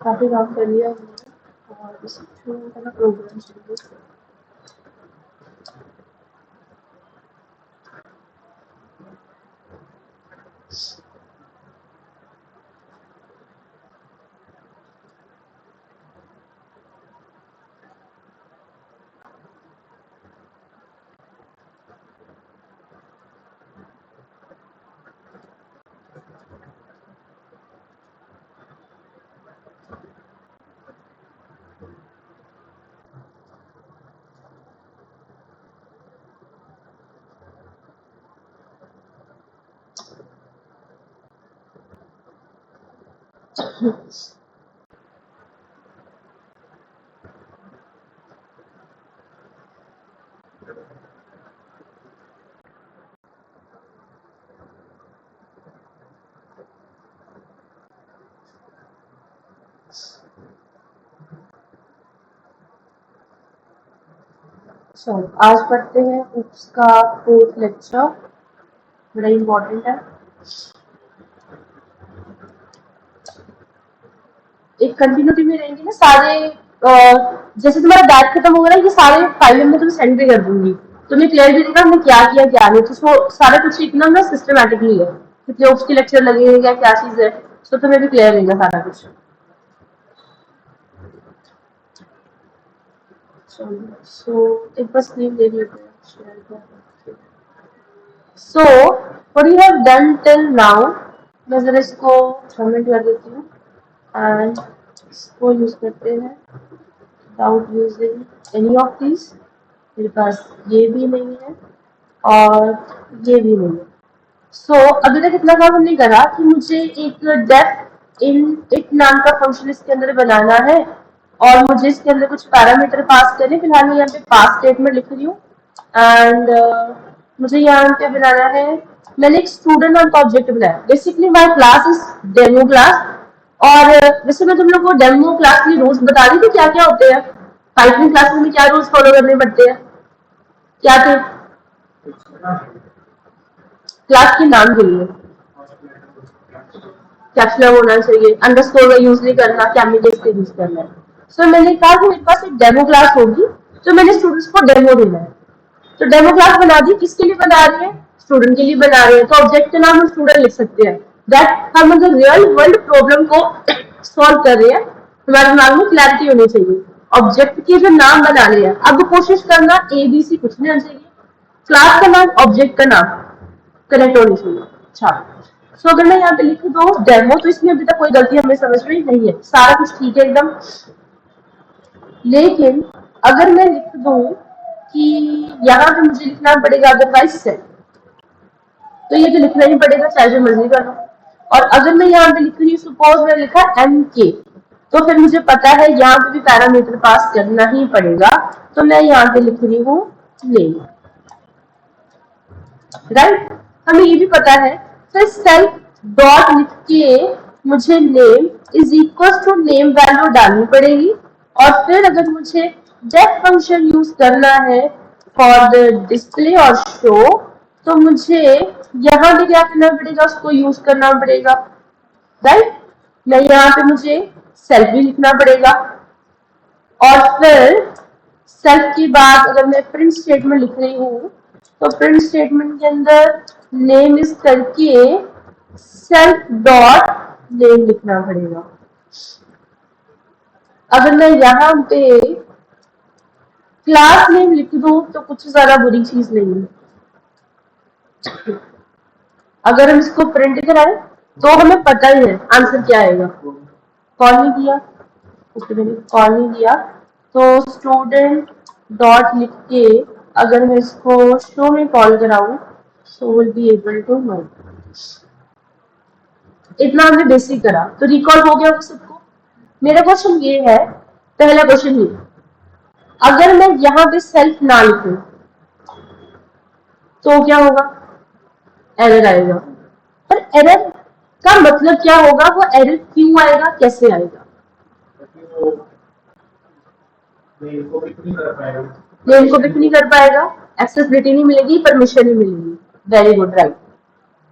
काफी काम कर लिया हमने और इस छोटा सा प्रोग्राम शुरू। चलो आज पढ़ते हैं उसका 4th लेक्चर, बड़ा इम्पोर्टेंट है। एक कंटिन्यूटी में रहेंगे ना सारे। जैसे तुम्हारा बैच खत्म होगा ना, ये सारे फाइल में तुम्हें सेंड भी कर दूंगी, तुम्हें क्लियर भी देगा हमने क्या किया क्या नहीं। तो उसको सारा कुछ लिखना ना सिस्टमेटिकली है, कितने उसके लेक्चर लगे या क्या चीज है, तो तुम्हें भी क्लियर रहेगा सारा कुछ। सो एक बस नेम ले लेते हैं। So what you have done till now, मैं जरा इसको कमेंट कर देती हूँ एंड इसको यूज करते हैं without using any of these। मेरे पास ये भी नहीं है और ये भी नहीं है। सो अभी तक इतना काम हमने करा कि मुझे एक डेफ इन इट नाम का फंक्शन इसके अंदर बनाना है और मुझे इसके अंदर कुछ पैरामीटर पास करने। फिलहाल मैं यहाँ पे पास स्टेटमेंट लिख रही हूँ एंड मुझे यहाँ पे बनाना है। मैंने एक स्टूडेंट नाम का ऑब्जेक्ट बनाया। Basically my class is demo class और वैसे मैं तुम लोग को डेमो क्लास के रूल्स बता दी थी क्या क्या होते हैं। पाइथन क्लास में क्या रूल्स फॉलो करने पड़ते हैं, क्या थे क्लास के नाम के लिए? कैप्सलॉग होना चाहिए, अंडरस्कोर का यूज नहीं करना, कैपिटल का यूज करना है। सो मैंने कहा कि मेरे पास एक डेमो क्लास होगी तो मैंने स्टूडेंट्स को डेमो देना है। तो डेमो क्लास बना दी, किसके लिए बना रही है? स्टूडेंट के लिए बना रही है। तो ऑब्जेक्ट का नाम हम स्टूडेंट लिख सकते हैं। दैट हम अगर रियल वर्ल्ड प्रॉब्लम को सॉल्व कर रहे हैं, हमारे दिमाग में क्लैरिटी होनी चाहिए। ऑब्जेक्ट के जो नाम बना रहे हैं, अब कोशिश करना ABC कुछ नहीं आना चाहिए, क्लास का नाम ऑब्जेक्ट का नाम कनेक्ट होनी चाहिए। अच्छा, सो अगर मैं यहाँ पे लिख दूँ डेमो, तो इसमें अभी तक कोई गलती हमें समझ में नहीं है, सारा कुछ ठीक है एकदम। लेकिन अगर मैं लिख दूँ कि यहाँ पे मुझे लिखना पड़ेगा अदरवाइज से, तो ये तो लिखना ही पड़ेगा चाहे जो मर्जी कर लो। और अगर मैं यहाँ पे लिख रही हूँ, सपोज मैंने लिखा MK, तो फिर मुझे पता है यहाँ पे भी पैरामीटर पास करना ही पड़ेगा। तो मैं यहाँ पे लिख रही हूँ नेम, राइट। हमें ये भी पता है, फिर सेल्फ डॉट लिख के मुझे name is equal to name value डालनी पड़ेगी। और फिर अगर मुझे डेफ फंक्शन यूज करना है फॉर द डिस्प्ले और शो, तो मुझे यहाँ पे क्या करना पड़ेगा, उसको यूज करना पड़ेगा, राइट। या यहाँ पे मुझे सेल्फ भी लिखना पड़ेगा। और फिर सेल्फ के बाद अगर मैं प्रिंट स्टेटमेंट लिख रही हूँ, तो प्रिंट स्टेटमेंट के अंदर नेम इज करके सेल्फ डॉट नेम लिखना पड़ेगा। अगर मैं यहाँ पे क्लास नेम लिख दूं तो कुछ ज्यादा बुरी चीज नहीं है। अगर हम इसको प्रिंट कराएं तो हमें पता ही है आंसर क्या आएगा। कॉल नहीं किया, कॉल नहीं किया, तो स्टूडेंट डॉट लिख के अगर मैं इसको शो में कॉल कराऊं, so will be able to know. इतना हमने बेसिक करा, तो रिकॉल हो गया सबको। मेरा क्वेश्चन ये है, पहला क्वेश्चन ये, अगर मैं यहाँ पे सेल्फ ना लिखूं तो क्या होगा? एरर आएगा। पर एरर का मतलब क्या होगा, वो एरर क्यों आएगा, कैसे आएगा? नेम को पिक नहीं कर पाएगा, एक्सेसिबिलिटी नहीं मिलेगी, परमिशन नहीं मिलेगी। Very good, right.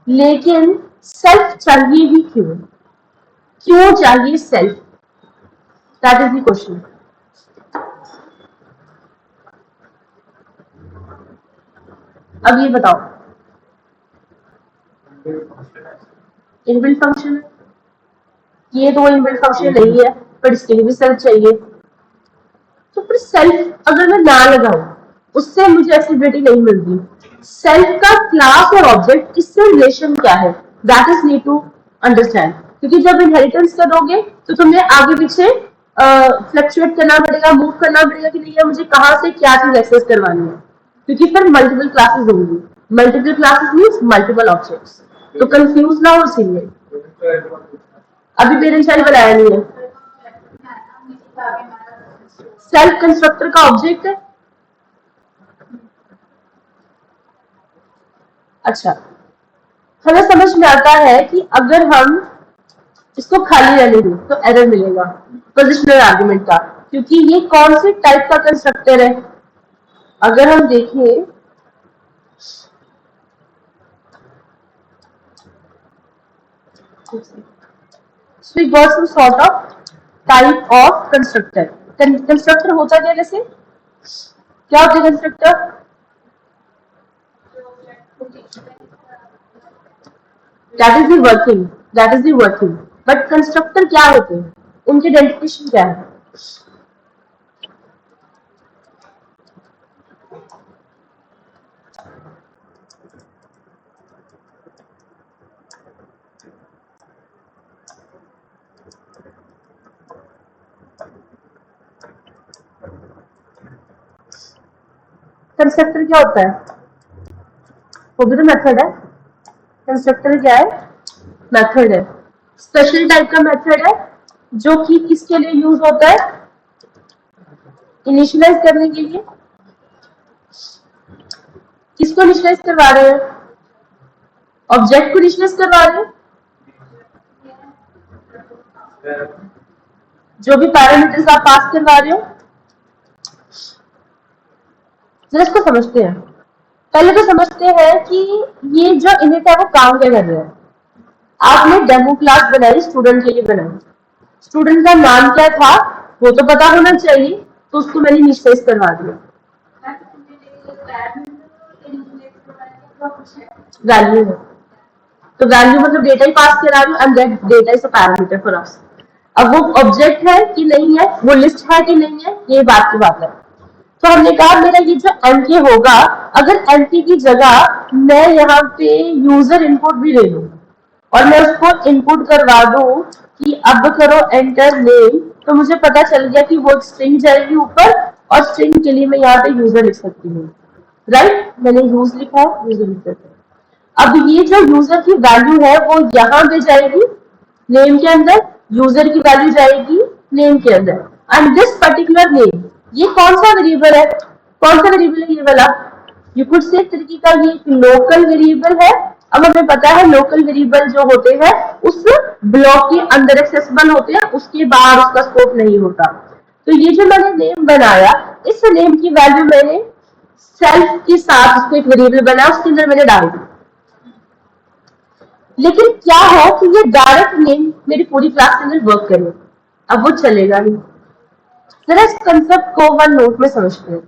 लेकिन सेल्फ चाहिए ही क्यों? क्यों चाहिए self? That is the question. अब ये बताओ, इनबिल्ट फंक्शन है, ये तो इनबिल्ट फंक्शन नहीं है, पर इसके लिए भी सेल्फ चाहिए। तो फिर सेल्फ अगर मैं ना लगाऊं, उससे मुझे एक्सेसिबिलिटी नहीं मिलती। सेल्फ का क्लास और ऑब्जेक्ट किससे रिलेशन क्या है, that is need to understand. क्योंकि जब इनहेरिटेंस करोगे तो तुम्हें आगे पीछे फ्लक्चुएट करना पड़ेगा, मूव करना पड़ेगा कि नहीं है मुझे कहाँ से क्या चीज एक्सेस करवानी है, क्योंकि फिर मल्टीपल क्लासेस होंगी। Multiple classes means multiple objects, तो कंफ्यूज ना हो इसीलिए। अभी पेरेंट्स चाइल्ड बनाया नहीं है। सेल्फ कंस्ट्रक्टर का ऑब्जेक्ट है। अच्छा, हमें समझ में आता है कि अगर हम इसको खाली रहने दें तो एरर मिलेगा पोजिशनल आर्गुमेंट का, क्योंकि ये कौन से टाइप का कंस्ट्रक्टर है। अगर हम देखें so we got some sort of type of constructor। Constructor होता क्या, जैसे क्या होता है constructor? That is the working. But constructor क्या होते हैं, उनकी डेफिनेशन क्या है? कंस्ट्रक्टर क्या होता है, वो भी तो मेथड है। कंस्ट्रक्टर क्या है, मेथड है। स्पेशल टाइप का मेथड है जो कि किसके लिए यूज होता है, इनिशियलाइज करने के लिए। किसको इनिशियलाइज करवा रहे हैं, ऑब्जेक्ट को इनिशियलाइज करवा रहे हैं। जो भी पैरामीटर्स आप पास करवा रहे हो, जरा इसको समझते हैं। पहले तो समझते हैं कि ये जो इनिट है वो काम क्या कर रहा है। आपने डेमो क्लास बनाई, स्टूडेंट के लिए बनाई, स्टूडेंट का नाम क्या था वो तो पता होना चाहिए, तो उसको मैंने इनिशियलाइज करवा दिया। वैल्यू है, तो वैल्यू मतलब डेटा ही पास करा रही हूँ, and that data is a parameter for us. अब वो ऑब्जेक्ट है कि नहीं है, वो लिस्ट है कि नहीं है, ये बात की बात है। तो हमने कहा मेरा ये जो एमके होगा, अगर एमके की जगह मैं यहाँ पे यूजर इनपुट भी ले लूँ और मैं उसको इनपुट करवा दूं कि अब करो एंटर नेम, तो मुझे पता चल गया कि वो स्ट्रिंग जाएगी ऊपर, और स्ट्रिंग के लिए मैं यहाँ पे यूजर लिख सकती हूँ। राइट, मैंने यूज लिखा, यूजर लिख सकते। अब ये जो यूजर की वैल्यू है वो यहाँ पे जाएगी नेम के अंदर, यूजर की वैल्यू जाएगी नेम के अंदर, एंड दिस पर्टिकुलर नेम ये कौन सा वेरिएबल है, कौन सा वेरिएबल है ये वाला, यू कुड से तरीके का ये लोकल वेरिएबल है। अब हमें पता है लोकल वेरिएबल जो होते हैं उस ब्लॉक के अंदर एक्सेसिबल होते हैं, उसके बाहर उसका स्कोप नहीं होता। तो ये जो मैंने नेम बनाया, इस नेम की वैल्यू मैंने सेल्फ के साथ उसको एक वेरिएबल बनाया, उसके अंदर मैंने डाल दी। लेकिन क्या है कि ये डायरेक्ट नेम मेरी पूरी क्लास के अंदर वर्क करे, अब वो चलेगा नहीं। जरा इस कंसेप्ट को वन नोट में समझते हैं।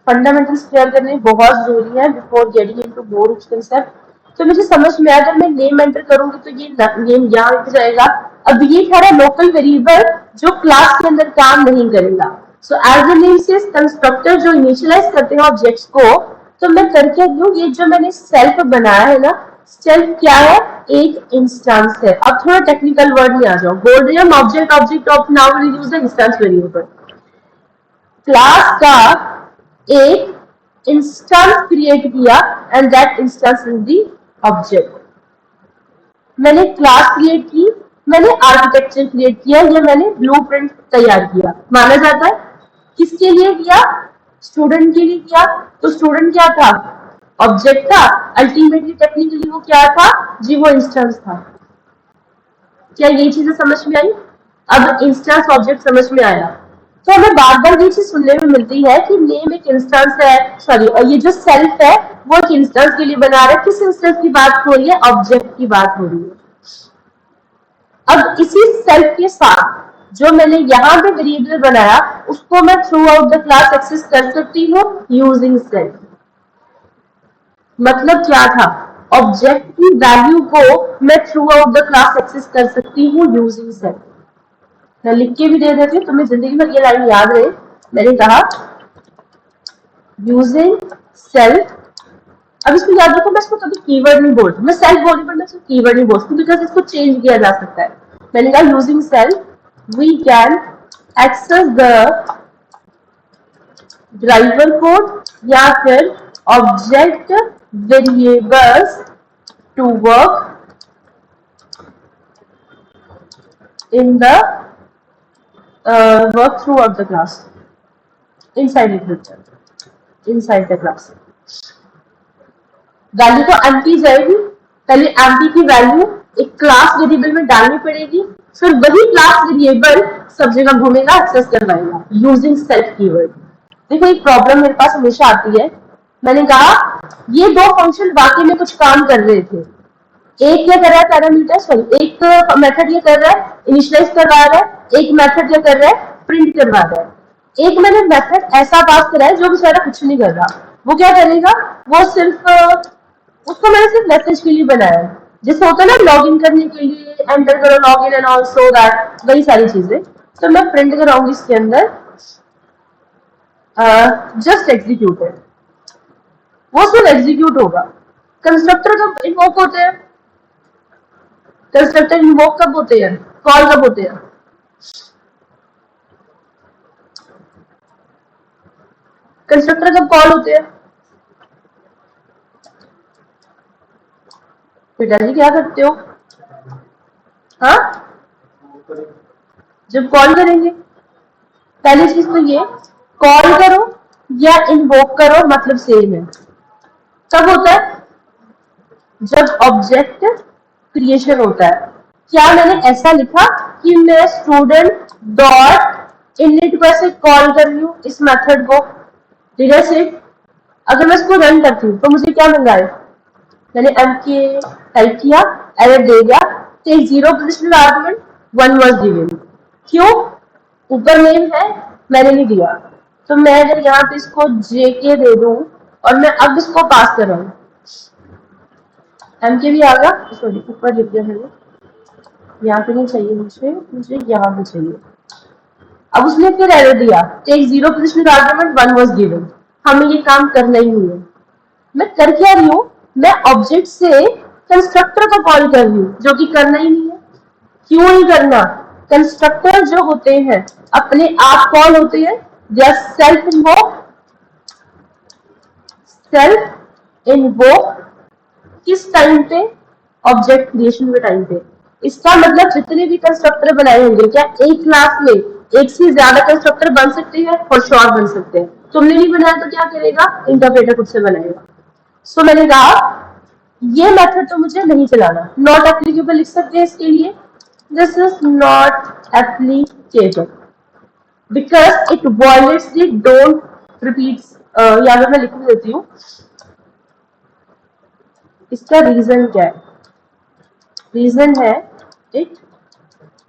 फंडामेंटल्स क्लियर करने बहुत जरूरी है before getting into more rich concept. तो मुझे समझ में आया, जब मैं नेम एंटर करूंगी तो ये नेम यहाँ लिख जाएगा। अब ये खड़ा लोकल वेरिएबल जो क्लास के अंदर काम नहीं करेगा। So as the name says constructor जो इनिशियलाइज करते हैं ऑब्जेक्ट्स को, तो मैं करके दूं, ये जो मैंने सेल्फ बनाया है ना, सेल्फ क्या है, एक इंस्टेंस है। अब थोड़ा टेक्निकल वर्ड में आ जाओ, बोल रही हम object object of now will use the instance variable. Class का एक इंस्टेंस क्रिएट किया and that instance is the object. मैंने क्लास क्रिएट की, मैंने आर्किटेक्चर क्रिएट किया, या मैंने ब्लूप्रिंट तैयार किया। माना जाता है किसके लिए किया, स्टूडेंट के लिए किया। तो स्टूडेंट क्या था, ऑब्जेक्ट था, अल्टीमेटली टेक्निकली वो क्या था जी, वो इंस्टेंस था। क्या ये चीजें समझ में आई? अब इंस्टेंस ऑब्जेक्ट समझ में आया। तो हमें बार बार ये चीज सुनने में मिलती है कि नेम एक इंस्टेंस है, सॉरी, और ये जो सेल्फ है वो एक इंस्टेंस के लिए बना रहा है। किस इंस्टेंस की बात हो रही है? ऑब्जेक्ट की बात हो रही है। अब इसी सेल्फ के साथ जो मैंने यहाँ पे वेरिएबल बनाया उसको मैं throughout the class access कर सकती हूँ यूजिंग सेल्फ। मतलब क्या था? ऑब्जेक्ट की वैल्यू को मैं throughout the class access कर सकती हूँ यूजिंग सेल्फ। मैं लिख के भी दे देती हूँ, तुम्हें जिंदगी में ये लाइन याद रहे। मैंने कहा यूजिंग सेल्फ। अब इसको याद रखो, मैं इसको कभी कीवर्ड नहीं बोलती, मैं सेल्फ बोल रही पर मैं इसको कीवर्ड नहीं बोलती बिकॉज इसको चेंज किया जा सकता है। मैंने कहा using self we can access the driver code या फिर object variables to work in the work throughout the class inside the class। Value तो एम्प्टी जाएगी, पहले एम्प्टी की वैल्यू एक क्लास वेरिएबल में डालनी पड़ेगी, फिर वही क्लास वेरिएबल सब जगह घूमेगा, एक्सेस करवाएगा यूजिंग सेल्फ कीवर्ड। देखो एक प्रॉब्लम मेरे पास हमेशा आती है। मैंने कहा ये दो फंक्शन वाकई में कुछ काम कर रहे थे। एक क्या कर रहा है पैरामीटर, सॉरी एक मेथड ये कर रहा है इनिशियलाइज करवा रहा है, एक मेथड क्या कर रहा है प्रिंट करवा रहा है। एक मैंने मेथड ऐसा पास करा है जो बेचारा कुछ नहीं कर रहा, वो क्या करेगा, वो सिर्फ उसको मैंने सिर्फ मैसेज के लिए बनाया है, जैसे होता है ना लॉग इन करने के लिए एंटर करो log in and all so that, वही सारी चीजें। तो मैं प्रिंट कराऊंगी इसके अंदर जस्ट एग्जीक्यूटेड, वो सिर्फ एग्जीक्यूट होगा। कंस्ट्रक्टर कब इन्वोक होते हैं? कंस्ट्रक्टर इन्वोक कब होते हैं? कॉल कब होते हैं? कंस्ट्रक्टर कब कॉल होते हैं? पिताजी क्या करते हो? हाँ, जब कॉल करेंगे। पहली चीज तो ये कॉल करो या इन्वोक करो मतलब सेम है। कब होता है? जब ऑब्जेक्ट क्रिएशन होता है। क्या मैंने ऐसा लिखा कि मैं स्टूडेंट डॉट इनिट को ऐसे कॉल कर रही हूँ इस मेथड को, ठीक है सिर्फ। अगर मैं इसको रन करती हूँ तो मुझे क्या मिल रहा है? मैंने mk टाइप किया, एरर दे दिया, take 0 conditional argument 1 was given. क्यों? ऊपर नेम है, मैंने नहीं दिया। तो मैं अगर यहाँ पे इसको jk दे दूं और मैं अब इसको पास कर रहा हूँ, mk भी आ गया, सॉरी ऊपर लिख दिया मैंने, यहाँ पे नहीं चाहिए मुझे यहाँ पे चाहिए। अब उसने फिर एरर दिया, take 0 conditional argument 1 was given. हमें ये काम करना ही नहीं है। मैं कर क्या रही हूँ? मैं ऑब्जेक्ट से कंस्ट्रक्टर को कॉल कर रही हूँ, जो कि करना ही नहीं है। क्यों नहीं करना? कंस्ट्रक्टर जो होते हैं अपने आप कॉल होते हैं, दे आर सेल्फ इन्वोक किस टाइम पे? ऑब्जेक्ट क्रिएशन के टाइम पे। इसका मतलब जितने भी कंस्ट्रक्टर बनाए होंगे, क्या एक क्लास में एक से ज्यादा कंस्ट्रक्टर बन सकते हैं? फॉर श्योर बन सकते हैं। तुमने नहीं बनाया तो क्या करेगा? इंटरप्रेटर खुद से बनाएगा। सो मैंने कहा ये मेथड तो मुझे नहीं चलाना, नॉट एप्लीकेबल लिख सकते हैं इसके लिए, this is not applicable because it violets the don't repeat. यहाँ पे मैं लिख देती हूँ इसका रीजन क्या है। रीजन है इट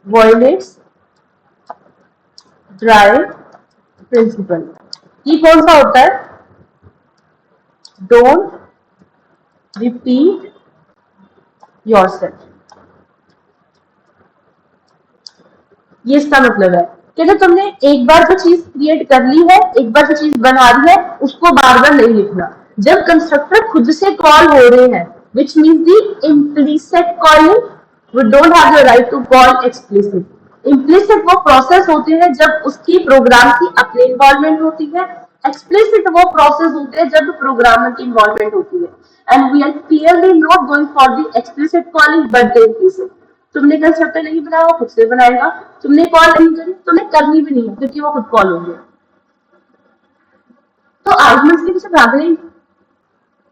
वायलेट्स ड्राइव प्रिंसिपल। ये कौन सा होता है? Don't repeat yourself. ये इसका मतलब है कि अगर तुमने एक बार जो चीज क्रिएट कर ली है, एक बार जो चीज बना ली है, उसको बार बार नहीं लिखना। जब कंस्ट्रक्टर खुद से कॉल हो रहे हैं, which means the implicit calling, we don't have the right to call explicit. Implicit वो प्रोसेस होते हैं जब उसकी प्रोग्राम की अपनी इन्वॉल्वमेंट होती है, एक्सप्लिसिट वो प्रोसेस होते हैं जब प्रोग्रामर की इन्वॉल्वमेंट होती है। And we are clearly not going for the explicit calling but the implicit. तुमने कंस्ट्रक्टर नहीं बनाया, वो खुद से बनाएगा। तुमने कॉल नहीं करी, तुम्हें करनी भी नहीं है क्योंकि वो खुद कॉल होंगे। तो आर्गुमेंट्स के पीछे भाग नहीं,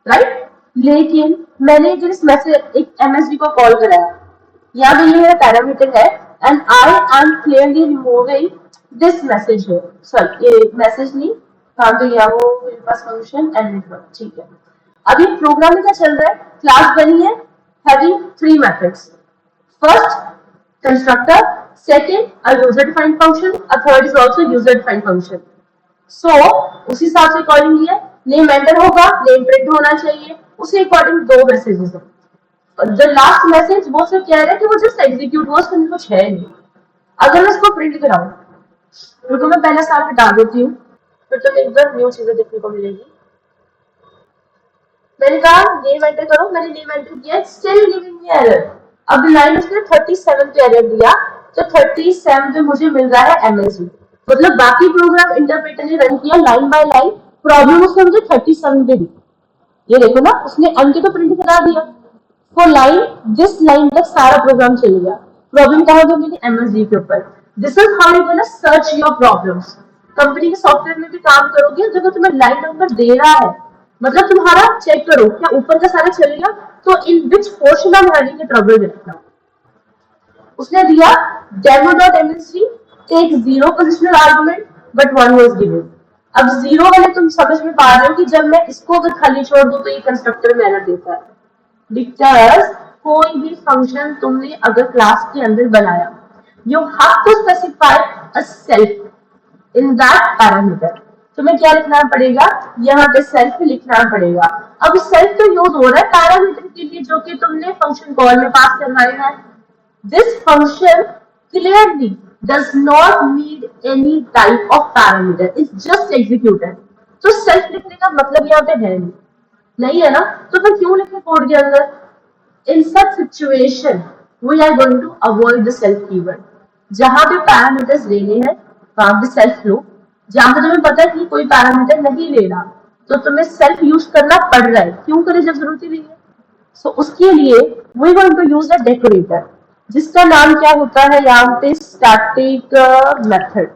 राइट। लेकिन मैंने जो इस मैसेज एक एमएसडी को कॉल कराया, यहाँ पे ये मेरा पैरामीटर है and I am clearly removing this message है, सॉरी ये मैसेज नहीं, काम तो किया वो मेरे पास फंक्शन एंड नेटवर्क, ठीक है। अभी प्रोग्राम में क्या चल रहा है, क्लास बनी है having three methods, first constructor, second a user defined function, a third is also user defined function. So उसी हिसाब से अकॉर्डिंगली है, नेम एंटर होगा, नेम प्रिंट होना चाहिए, उसी अकॉर्डिंग दो मैसेजेस है। द लास्ट मैसेज वो सिर्फ कह रहा है कि वो जस्ट एग्जीक्यूट हुआ, उसमें कुछ है नहीं। अगर मैं इसको प्रिंट कराऊं, क्योंकि मैं पहला साल हटा देती हूँ, फिर तो एकदम न्यू चीजें देखने को मिलेगी। मैंने कहा नेम एंटर करो, मैंने नेम एंटर किया, स्टिल गिविंग मी एरर। अब लाइन उसने 37 पे एरर दिया, तो 37 पे मुझे मिल रहा है एमएसजी। मतलब बाकी प्रोग्राम इंटरप्रेटर ने रन किया लाइन बाय लाइन, प्रॉब्लम उसने मुझे 37 पे दी। ये देखो ना, उसने अंक तो प्रिंट करा दिया, वो लाइन जिस लाइन तक सारा प्रोग्राम चल गया, प्रॉब्लम कहाँ गई मेरी एमएसजी के ऊपर। This is how you gonna search your problems. Company के सॉफ्टवेयर में भी काम करोगे, जब तुम्हें लाइन नंबर दे रहा है, मतलब तुम्हारा चेक करो क्या ऊपर का सारा चल गया, तो in which portion of having a trouble देखना। उसने दिया demo.msg take zero positional argument but one was given. अब जीरो वाले तुम समझ में पा रहे हो कि जब मैं इसको अगर खाली छोड़ दूं तो ये कंस्ट्रक्टर में एरर देता है, बिकॉज कोई भी फंक्शन तुमने अगर क्लास के अंदर बनाया, you have to specify a self in that parameter. तुम्हें क्या लिखना पड़ेगा, यहाँ पे सेल्फ लिखना पड़ेगा। अब सेल्फ तो यूज हो रहा है पैरामीटर के लिए जो कि तुमने फंक्शन कॉल में पास करवाना है। This function clearly does not need any type of parameter, it's just executed। तो सेल्फ लिखने का मतलब यहाँ पे है नहीं है ना, तो फिर क्यों लिखे कोड के अंदर। In such situation, we are going to avoid the self keyword। जहां पे पैरामीटर्स लेने हैं वहां पे सेल्फ लो, जहां पे तुम्हें पता है कि कोई पैरामीटर नहीं ले रहा तो तुम्हें सेल्फ यूज करना पड़ रहा है, क्यों करे जब जरूरत ही नहीं है। सो उसके लिए we want to use a decorator, जिसका नाम क्या होता है यहाँ पे static method.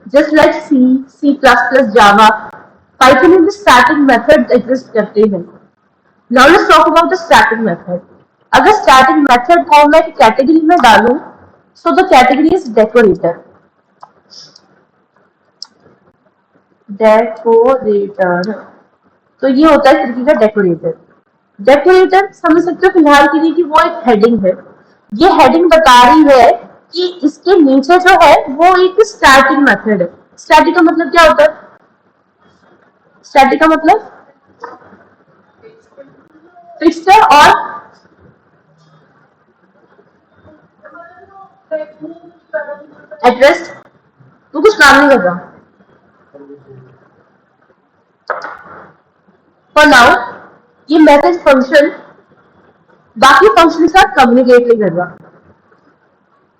Just like C, C plus plus, Java, Python में भी स्टैटिक मेथड एग्जिस्ट करते हैं। Now let's talk about the static method। अगर static method को मैं कैटेगरी में डालूं, so the category is decorator। Decorator, तो ये होता है खिड़की का डेकोरेटर। डेकोरेटर समझ सकते हो फिलहाल के लिए कि वो एक हेडिंग है। ये हेडिंग बता रही है कि इसके नीचे जो है वो एक स्टैटिक मेथड है। स्टैटिक का मतलब क्या होता है, स्टैटिक का मतलब फिक्स्ड है और एड्रेस, वो कुछ काम नहीं कर रहा। फॉर नाउ ये मैसेज फंक्शन बाकी फंक्शन के साथ कम्युनिकेट नहीं कर रहा,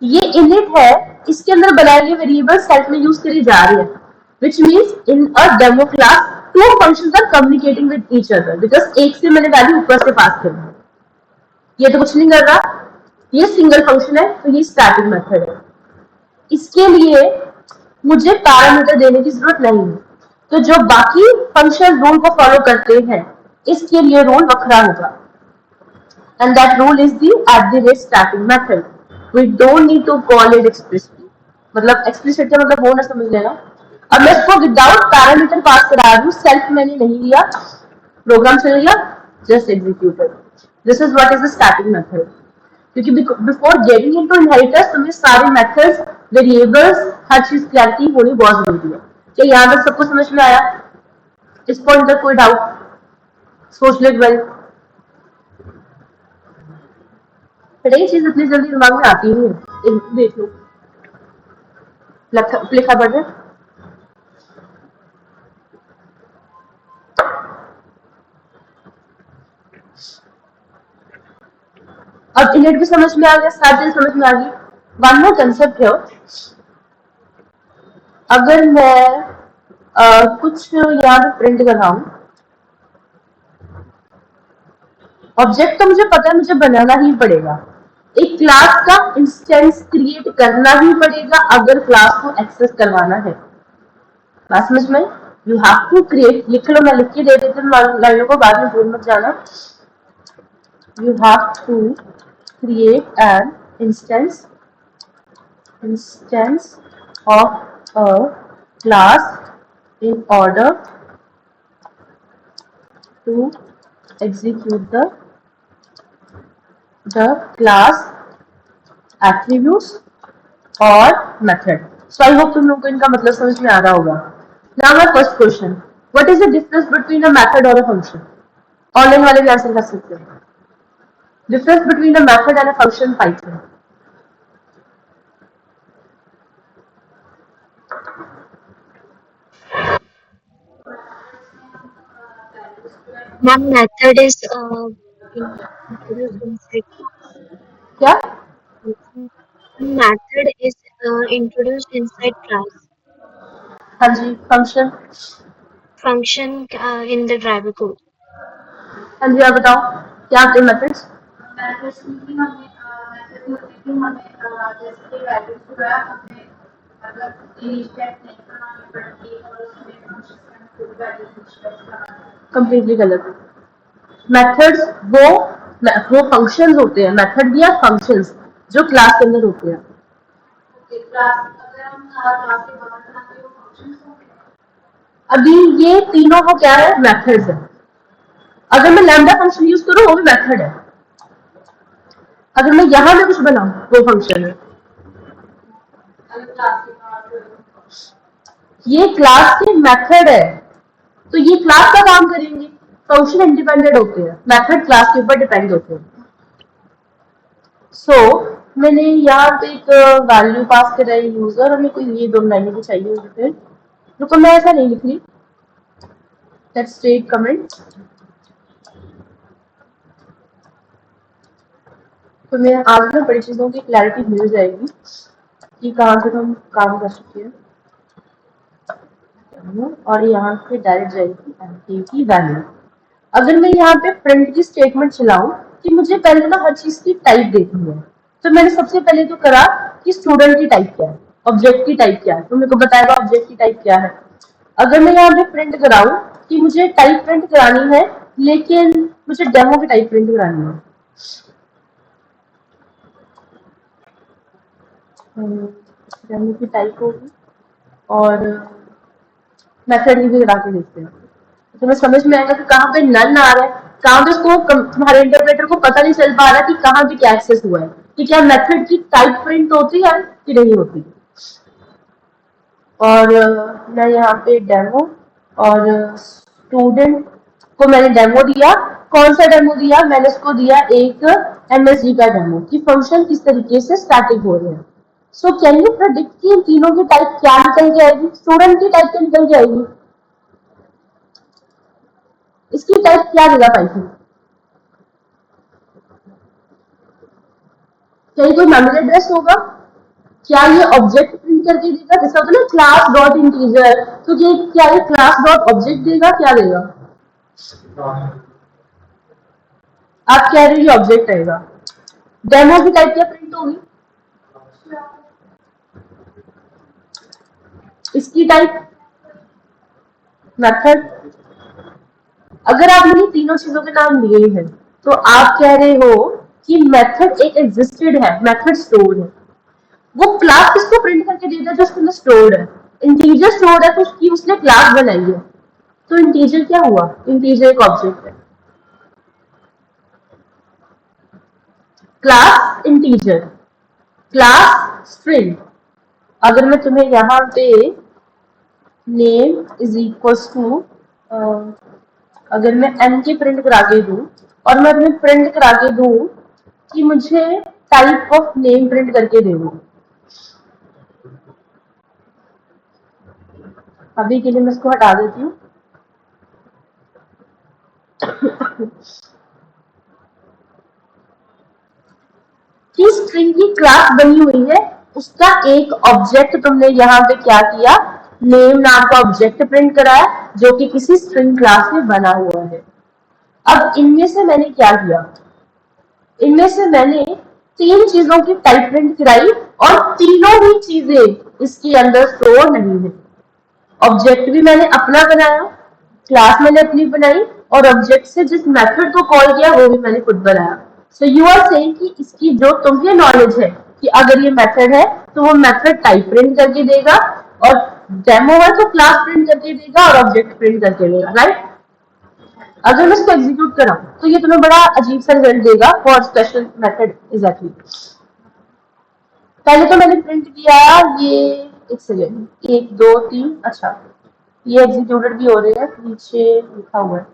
ये इनिट है, इसके अंदर बनाए गए वेरिएबल सेल्फ में यूज करी जा रही है, which means in a demo class two functions are communicating with each other, because एक से मैंने वैल्यू ऊपर से पास करनी है। ये तो कुछ नहीं कर रहा, ये सिंगल फंक्शन है, तो ये स्टैटिक मेथड है। इसके लिए मुझे पैरामीटर देने की जरूरत नहीं है, तो जो बाकी फंक्शन रूल को फॉलो करते हैं इसके लिए रूल वखरा होगा, and that rule is the @static method। we don't need to call it explicitly। मतलब explicit का मतलब वो ना समझ लेना। अब मैं इसको विदाउट पैरामीटर पास करा रही हूँ, सेल्फ मैंने नहीं लिया, प्रोग्राम चल गया, just executed. This is what is the static method. क्योंकि बिफोर गेटिंग इनटू इनहेरिटेंस तुम्हें सारे मेथड्स, वेरिएबल्स, हर चीज क्लैरिटी होनी बहुत जरूरी है। क्या यहाँ तक सबको समझ में आया, इस पॉइंट तक कोई डाउट, सोच लो एक बार। ये चीज इतनी जल्दी दिमाग में आती नहीं है, देख लो लिखा पड़ रहा। अब इनिट भी समझ में आ गया, सारी चीज समझ में आ गई। वन मोर कंसेप्ट है, अगर मैं कुछ यहाँ पे प्रिंट कर रहा हूं, ऑब्जेक्ट तो मुझे पता है मुझे बनाना ही पड़ेगा, एक क्लास का इंस्टेंस क्रिएट करना ही पड़ेगा अगर क्लास को एक्सेस करवाना है। बात समझ में, यू हैव टू क्रिएट, लिख लो, मैं लिख के दे देती हूँ लाइनों को, बाद में भूल मत जाना। You have to create an instance instance of a class in order to execute the class attributes और method. So I hope तुम लोग को इनका मतलब समझ में आ रहा होगा. Now my first question. What is the difference between a method और a function? ऑनलाइन वाले भी आंसर कर सकते हैं. Difference between a method and a function Python. One method is introduced inside क्या? class. One method is introduced inside class. हाँ जी. Function. Function in the driver code. हाँ जी. आप बताओ क्या होते हैं methods? मैथड्स में हमें मैथड होते हैं कि हमें जैसे कि वैल्यूज जो है हमें मतलब इनिशिएट नहीं करानी पड़ती और उसमें फंक्शन में कोई वैल्यूज इनिशिएट करानी. कंप्लीटली गलत. मेथड्स वो फंक्शंस होते हैं. मेथड या फंक्शंस जो क्लास के अंदर होते हैं. क्लास अगर हम क्लास के बाहर बनाते हैं वो फंक्शंस होंगे. अभी ये तीनों को क्या है? मेथड्स है. अगर मैं लैम्डा फंक्शन यूज करूं वो भी मेथड है. अगर मैं यहां में कुछ बनाऊं वो फंक्शन है. अगर क्लास के बाहर ये क्लास के मेथड है तो ये क्लास का काम करेंगे. फंक्शन इंडिपेंडेंट होते हैं. मेथड क्लास के ऊपर डिपेंड होते हैं. सो मैंने यहाँ पे एक वैल्यू पास करा है यूजर और मेरे को ये दो लाइनें भी चाहिए होगी. फिर रुको मैं ऐसा नहीं लिख रही. Let's take comment. तो मैं आज ना बड़ी चीजों की क्लैरिटी मिल जाएगी कि कहाँ तक हम काम कर चुके हैं. और यहाँ पे डायरेक्ट जाएगी एंटी की वैल्यू. अगर मैं यहाँ पे प्रिंट की स्टेटमेंट चलाऊं कि मुझे पहले ना हर चीज की टाइप देखनी है तो मैंने सबसे पहले तो करा कि स्टूडेंट की टाइप क्या है, ऑब्जेक्ट की टाइप क्या है. तो मेरे को बताएगा ऑब्जेक्ट की टाइप क्या है. अगर मैं यहाँ पे प्रिंट कराऊं कि मुझे टाइप प्रिंट करानी है लेकिन मुझे डेमो की टाइप प्रिंट करानी है. डेमो की टाइप होगी और मेथड भी लगा के देखते हैं. तुम्हें समझ में आएगा कि कहाँ पे नन आ रहा है, कहाँ पे उसको तुम्हारे इंटरप्रेटर को पता नहीं चल पा रहा कि कहाँ पे क्या एक्सेस हुआ है, कि क्या मेथड की टाइप प्रिंट होती है कि नहीं होती. और मैं यहाँ पे डेमो और स्टूडेंट को मैंने डेमो दिया. कौन सा डेमो दिया? मैंने उसको दिया एक एमएसजी का डेमो कि फंक्शन किस तरीके से स्टैटिक हो रहे हैं. सो कैन यू प्रेडिक्ट कि इन तीनों की टाइप क्या निकल के आएगी? स्टूडेंट की टाइप क्या निकल के आएगी? इसकी टाइप क्या देगा पाइथन? क्या ये कोई मेमोरी एड्रेस होगा? क्या ये ऑब्जेक्ट प्रिंट करके देगा? जैसा होता है ना क्लास डॉट इंटीजर, तो क्या ये क्लास डॉट ऑब्जेक्ट देगा? क्या देगा? आप कह रहे हो ये ऑब्जेक्ट आएगा. डेमो की टाइप क्या प्रिंट होगी? इसकी टाइप मेथड. अगर आप ये तीनों चीजों के नाम लिए हैं तो आप कह रहे हो कि मेथड एक एग्जिस्टेड है, मेथड स्टोर है. वो क्लास किसको प्रिंट करके देता है? जो उसके अंदर स्टोर्ड है. इंटीजर स्टोर्ड है तो उसकी उसने क्लास बनाई है. तो इंटीजर क्या हुआ? इंटीजर एक ऑब्जेक्ट है. Class integer, class string. अगर मैं तुम्हें यहाँ पे नेम इज इक्वल टू अगर मैं एन के प्रिंट करा के दूं और मैं तुम्हें प्रिंट करा के दूं कि मुझे टाइप ऑफ नेम प्रिंट करके दे दो. अभी के लिए मैं इसको हटा देती हूँ. कि स्ट्रिंग की क्लास बनी हुई है, उसका एक ऑब्जेक्ट तुमने यहाँ पे क्या किया? नेम नाम का ऑब्जेक्ट प्रिंट कराया जो कि किसी स्ट्रिंग क्लास में बना हुआ है. अब इनमें से मैंने क्या किया? इनमें से मैंने तीन चीजों की टाइप प्रिंट कराई और तीनों ही चीजें इसके अंदर स्टोर नहीं है. ऑब्जेक्ट भी मैंने अपना बनाया, क्लास मैंने अपनी बनाई और ऑब्जेक्ट से जिस मेथड को कॉल किया वो भी मैंने खुद बनाया. सो यू आर सेइंग कि इसकी जो तुम्हें नॉलेज है कि अगर ये मेथड है तो वो मेथड टाइप प्रिंट करके देगा, और डेमो है तो क्लास प्रिंट करके देगा और ऑब्जेक्ट प्रिंट करके देगा, राइट। अगर मैं इसको एग्जीक्यूट कराऊं तो ये तुम्हें बड़ा अजीब सा रिजल्ट देगा फॉर स्पेशल मेथड एग्जैक्टली। पहले तो मैंने प्रिंट किया ये, एक सेकेंड, 1 2 3, अच्छा ये एग्जीक्यूटेड भी हो रहे हैं, नीचे लिखा हुआ है।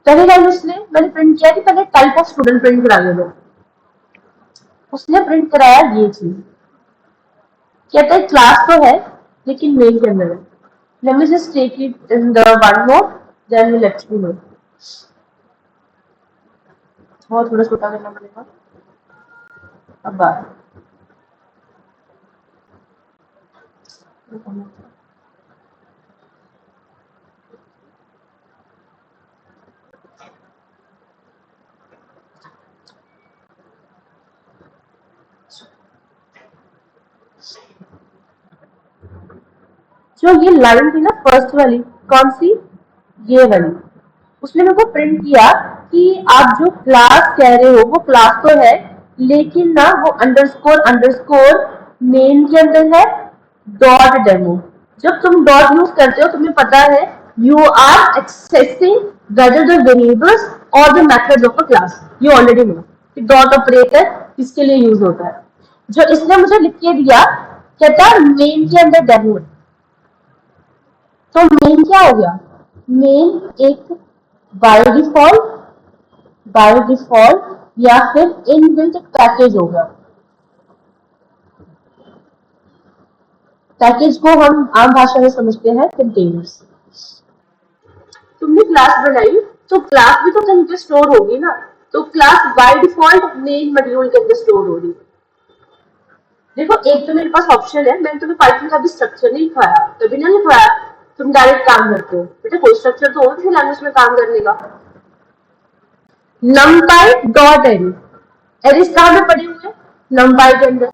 पहले लाइन उसने मैंने प्रिंट किया कि पहले टाइप ऑफ स्टूडेंट प्रिंट करा ले दो, उसने प्रिंट कराया ये चीज, कहता है क्लास तो है लेकिन मेन के अंदर है। Let me just take it in the one note, then you let me know. बहुत थोड़ा छोटा करना पड़ेगा अब बार। जो ये लाइन थी ना फर्स्ट वाली, कौन सी, ये वाली, उसने मेरे को प्रिंट किया कि आप जो क्लास कह रहे हो वो क्लास तो है लेकिन ना वो अंडरस्कोर अंडरस्कोर मेन के अंदर है डॉट डेमो। जब तुम डॉट यूज करते हो तुम्हें पता है you are accessing whether the variables और the methods of a class, you already know कि डॉट ऑपरेटर किसके लिए यूज होता है। जो इसने मुझे लिख के दिया, कहता मेन के अंदर डेमो है, तो मेन क्या हो गया, मेन एक बाय डिफॉल्ट या फिर इनबिल्ट पैकेज होगा। पैकेज को हम आम भाषा में समझते हैं कंटेनर्स। तुमने क्लास बनाई तो क्लास भी तो कहीं पे स्टोर होगी ना, तो class by default main module के अंदर स्टोर हो रही है। देखो एक तो मेरे पास ऑप्शन है, मैंने तुम्हें पाइथन का भी स्ट्रक्चर नहीं लिखवाया, कभी नहीं लिखवाया, तुम डायरेक्ट काम करते हो, बेटा कोई स्ट्रक्चर तो हो किसी लैंग्वेज में काम करने का। numpy डॉट एरी, एरीज कहाँ पे पड़ी हुई है, numpy के अंदर,